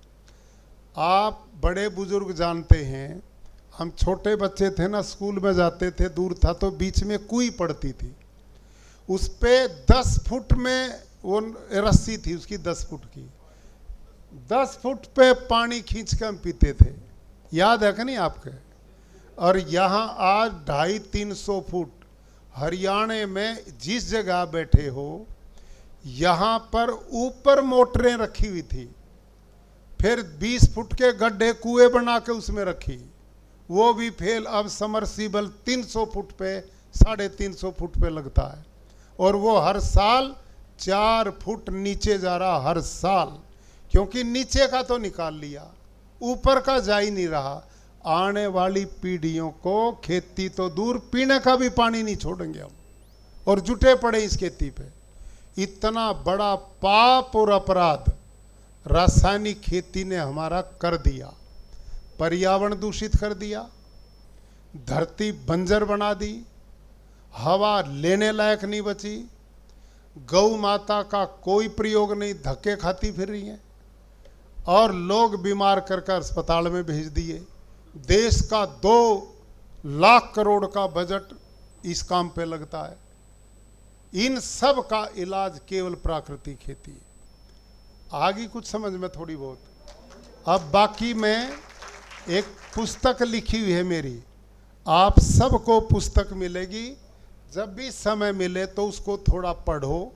आप बड़े बुजुर्ग जानते हैं। हम छोटे बच्चे थे ना, स्कूल में जाते थे, दूर था तो बीच में कुई पड़ती थी, उस पे 10 फुट में वो रस्सी थी उसकी, 10 फुट की, 10 फुट पे पानी खींच के हम पीते थे। याद है कि नहीं आपके? और यहाँ आज 250-300 फुट हरियाणा में जिस जगह बैठे हो, यहाँ पर ऊपर मोटरें रखी हुई थी, फिर 20 फुट के गड्ढे कुएं बना के उसमें रखी, वो भी फेल। अब समरसीबल 300 फुट पे, 350 फुट पे लगता है, और वो हर साल 4 फुट नीचे जा रहा, हर साल। क्योंकि नीचे का तो निकाल लिया, ऊपर का जा ही नहीं रहा। आने वाली पीढ़ियों को खेती तो दूर, पीने का भी पानी नहीं छोड़ेंगे हम, और जुटे पड़े इस खेती पे। इतना बड़ा पाप और अपराध रासायनिक खेती ने हमारा कर दिया। पर्यावरण दूषित कर दिया, धरती बंजर बना दी, हवा लेने लायक नहीं बची, गौ माता का कोई प्रयोग नहीं, धक्के खाती फिर रही हैं, और लोग बीमार कर अस्पताल में भेज दिए। देश का 2 लाख करोड़ का बजट इस काम पे लगता है। इन सब का इलाज केवल प्राकृतिक खेती है। आगे कुछ समझ में थोड़ी बहुत। अब बाकी मैं एक पुस्तक लिखी हुई है मेरी, आप सबको पुस्तक मिलेगी, जब भी समय मिले तो उसको थोड़ा पढ़ो,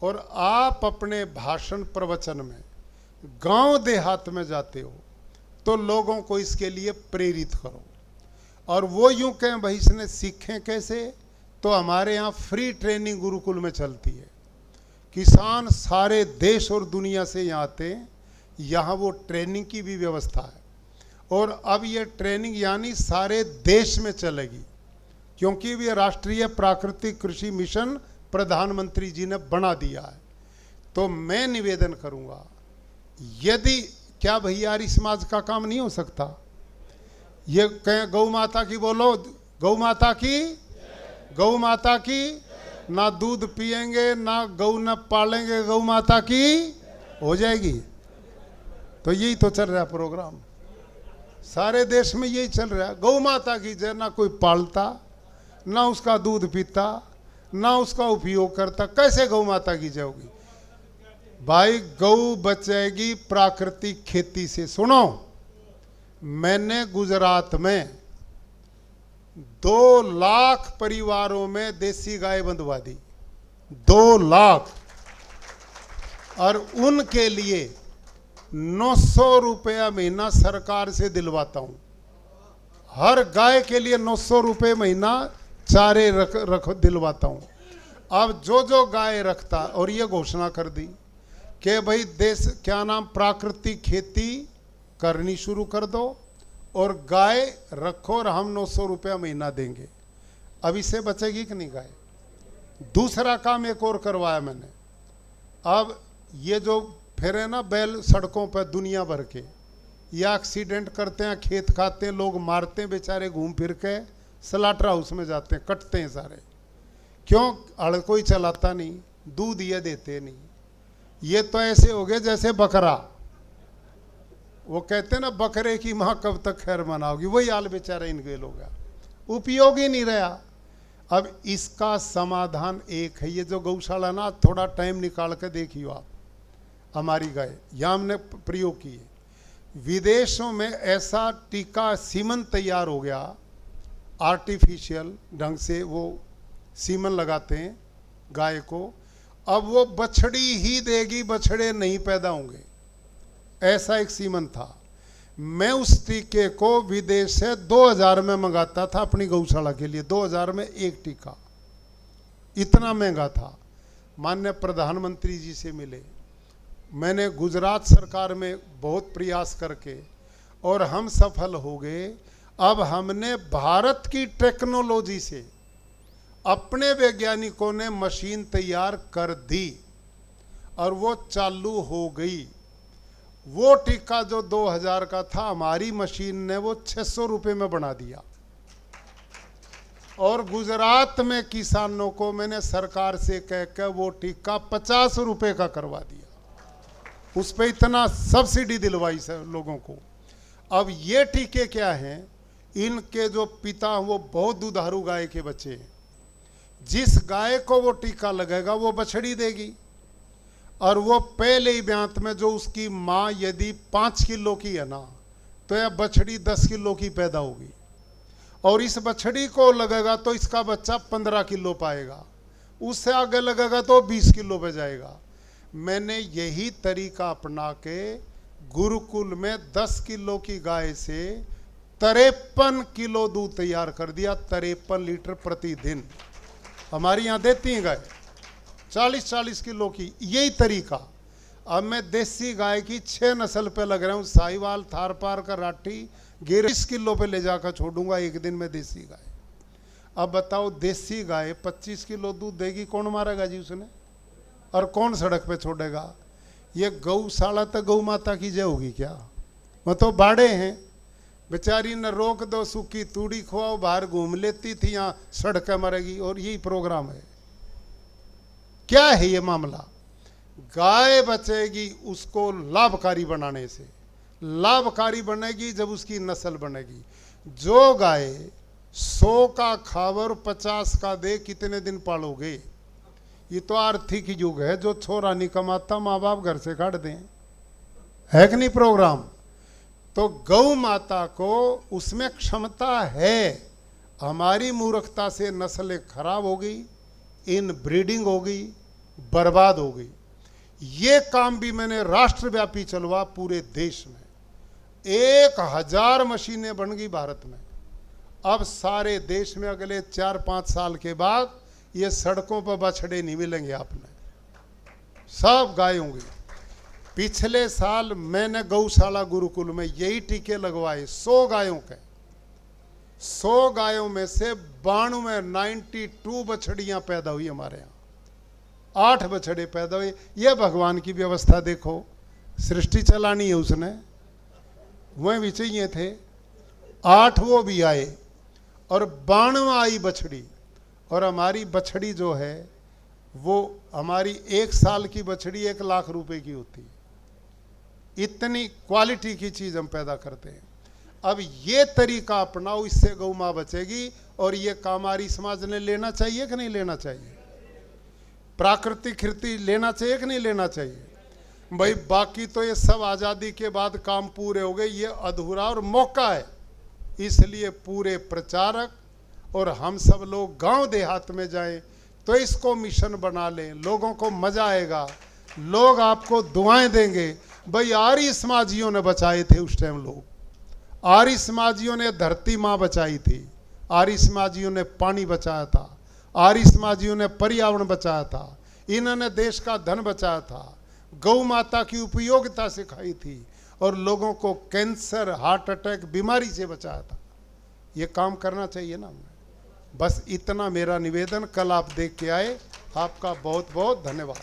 और आप अपने भाषण प्रवचन में गांव देहात में जाते हो तो लोगों को इसके लिए प्रेरित करो। और वो यूं कहें भाई इसने सीखें कैसे, तो हमारे यहाँ फ्री ट्रेनिंग गुरुकुल में चलती है। किसान सारे देश और दुनिया से यहाँ आते हैं, यहाँ वो ट्रेनिंग की भी व्यवस्था है। और अब ये ट्रेनिंग यानी सारे देश में चलेगी, क्योंकि ये राष्ट्रीय प्राकृतिक कृषि मिशन प्रधानमंत्री जी ने बना दिया है। तो मैं निवेदन करूँगा, यदि क्या भैयारी समाज का काम नहीं हो सकता? ये कहें गौ माता की, बोलो गौ माता की, गौ माता की। ना दूध पिएंगे, ना गौ न पालेंगे, गौ माता की हो जाएगी। तो यही तो चल रहा प्रोग्राम, सारे देश में यही चल रहा है। गौ माता की जय, ना कोई पालता, ना उसका दूध पीता, ना उसका उपयोग करता, कैसे गौ माता की जय होगी? भाई गौ बचेगी प्राकृतिक खेती से। सुनो, मैंने गुजरात में 2 लाख परिवारों में देसी गाय बंधवा दी, 2 लाख, और उनके लिए 900 रुपया महीना सरकार से दिलवाता हूं। हर गाय के लिए 900 रुपये महीना चारे रख दिलवाता हूं। अब जो गाय रखता, और ये घोषणा कर दी कि भाई देश क्या नाम प्राकृतिक खेती करनी शुरू कर दो और गाय रखो, और हम 900 रुपया महीना देंगे। अब इससे बचेगी कि नहीं गाय? दूसरा काम एक और करवाया मैंने। अब ये जो फिर है ना बैल सड़कों पर दुनिया भर के, या एक्सीडेंट करते हैं, खेत खाते हैं, लोग मारते हैं बेचारे, घूम फिर के स्लाटर हाउस में जाते हैं, कटते हैं सारे। क्यों अड़ कोई चलाता नहीं, दूध ये देते नहीं। ये तो ऐसे हो गए जैसे बकरा, वो कहते ना बकरे की माँ कब तक खैर मनाओगी, वही हाल बेचारा इनके लोग, उपयोग ही नहीं रहा। अब इसका समाधान एक है, ये जो गौशाला ना, थोड़ा टाइम निकाल कर देखियो आप, हमारी गाय यहाँ हमने प्रयोग किए। विदेशों में ऐसा टीका सीमन तैयार हो गया, आर्टिफिशियल ढंग से वो सीमन लगाते हैं गाय को, अब वो बछड़ी ही देगी, बछड़े नहीं पैदा होंगे, ऐसा एक सीमन था। मैं उस टीके को विदेश से 2000 में मंगाता था अपनी गौशाला के लिए, 2000 में एक टीका, इतना महंगा था। माननीय प्रधानमंत्री जी से मिले, मैंने गुजरात सरकार में बहुत प्रयास करके और हम सफल हो गए। अब हमने भारत की टेक्नोलॉजी से अपने वैज्ञानिकों ने मशीन तैयार कर दी और वो चालू हो गई। वो टीका जो 2000 का था, हमारी मशीन ने वो 600 रुपये में बना दिया। और गुजरात में किसानों को मैंने सरकार से कहकर वो टीका 50 रुपये का करवा दिया, उस पर इतना सब्सिडी दिलवाई लोगों को। अब ये टीके क्या हैं, इनके जो पिता वो बहुत दुधारू गाय के बच्चे हैं, जिस गाय को वो टीका लगेगा वो बछड़ी देगी, और वो पहले ही ब्यांत में जो उसकी माँ यदि 5 किलो की है ना, तो यह बछड़ी 10 किलो की पैदा होगी, और इस बछड़ी को लगेगा तो इसका बच्चा 15 किलो पाएगा, उससे आगे लगेगा तो 20 किलो पे जाएगा। मैंने यही तरीका अपना के गुरुकुल में 10 किलो की गाय से 53 किलो दूध तैयार कर दिया, 53 लीटर प्रतिदिन हमारी यहाँ देती हैं गाय, 40-40 किलो की, यही तरीका। अब मैं देसी गाय की 6 नस्ल पे लग रहा हूँ, साहिवाल, थारपार का राठी, 20 किलो पे ले जाकर छोड़ूंगा एक दिन में देसी गाय। अब बताओ, देसी गाय 25 किलो दूध देगी, कौन मारेगा जी उसने, और कौन सड़क पे छोड़ेगा। ये गौशाला तो गौ माता की जय होगी क्या, वो तो बाड़े हैं, बेचारी न रोक दो, सूखी तूड़ी खुआओ, बाहर घूम लेती थी, यहाँ सड़कें मरेगी, और यही प्रोग्राम है। क्या है ये मामला, गाय बचेगी उसको लाभकारी बनाने से, लाभकारी बनेगी जब उसकी नस्ल बनेगी। जो गाय 100 का खावर 50 का दे, कितने दिन पालोगे। ये तो आर्थिक युग है, जो छोरा नहीं कमाता माँ बाप घर से काट दें, है कि नहीं प्रोग्राम। तो गौ माता को उसमें क्षमता है, हमारी मूर्खता से नस्लें खराब हो गई, इन ब्रीडिंग हो गई, बर्बाद हो गई। ये काम भी मैंने राष्ट्रव्यापी चलवा पूरे देश में, 1000 मशीनें बन गई भारत में। अब सारे देश में अगले 4-5 साल के बाद ये सड़कों पर बछड़े नहीं मिलेंगे, आपने सब गाय होंगी। पिछले साल मैंने गौशाला गुरुकुल में यही टीके लगवाए 100 गायों के, 100 गायों में से 92 बछड़ियां पैदा हुई हमारे यहाँ, 8 बछड़े पैदा हुए। ये भगवान की व्यवस्था देखो, सृष्टि चलानी है उसने, वह भी चाहिए थे, 8 वो भी आए और 92 आई बछड़ी। और हमारी बछड़ी जो है वो हमारी 1 साल की बछड़ी 1 लाख रुपए की होती है, इतनी क्वालिटी की चीज़ हम पैदा करते हैं। अब ये तरीका अपनाओ, इससे गौ माँ बचेगी। और ये काम हमारी समाज ने लेना चाहिए कि नहीं लेना चाहिए, प्राकृतिक खेती लेना चाहिए कि नहीं लेना चाहिए भाई। बाकी तो ये सब आज़ादी के बाद काम पूरे हो गए, ये अधूरा और मौका है। इसलिए पूरे प्रचारक और हम सब लोग गांव देहात में जाएं तो इसको मिशन बना लें, लोगों को मजा आएगा, लोग आपको दुआएं देंगे। भाई आर्य समाजियों ने बचाए थे उस टाइम, लोग आर्य समाजियों ने धरती माँ बचाई थी, आर्य समाजियों ने पानी बचाया था, आर्य समाजियों ने पर्यावरण बचाया था, इन्होंने देश का धन बचाया था, गौ माता की उपयोगिता सिखाई थी और लोगों को कैंसर, हार्ट अटैक बीमारी से बचाया था। ये काम करना चाहिए ना हमें। बस इतना मेरा निवेदन, कल आप देख के आए, आपका बहुत बहुत धन्यवाद।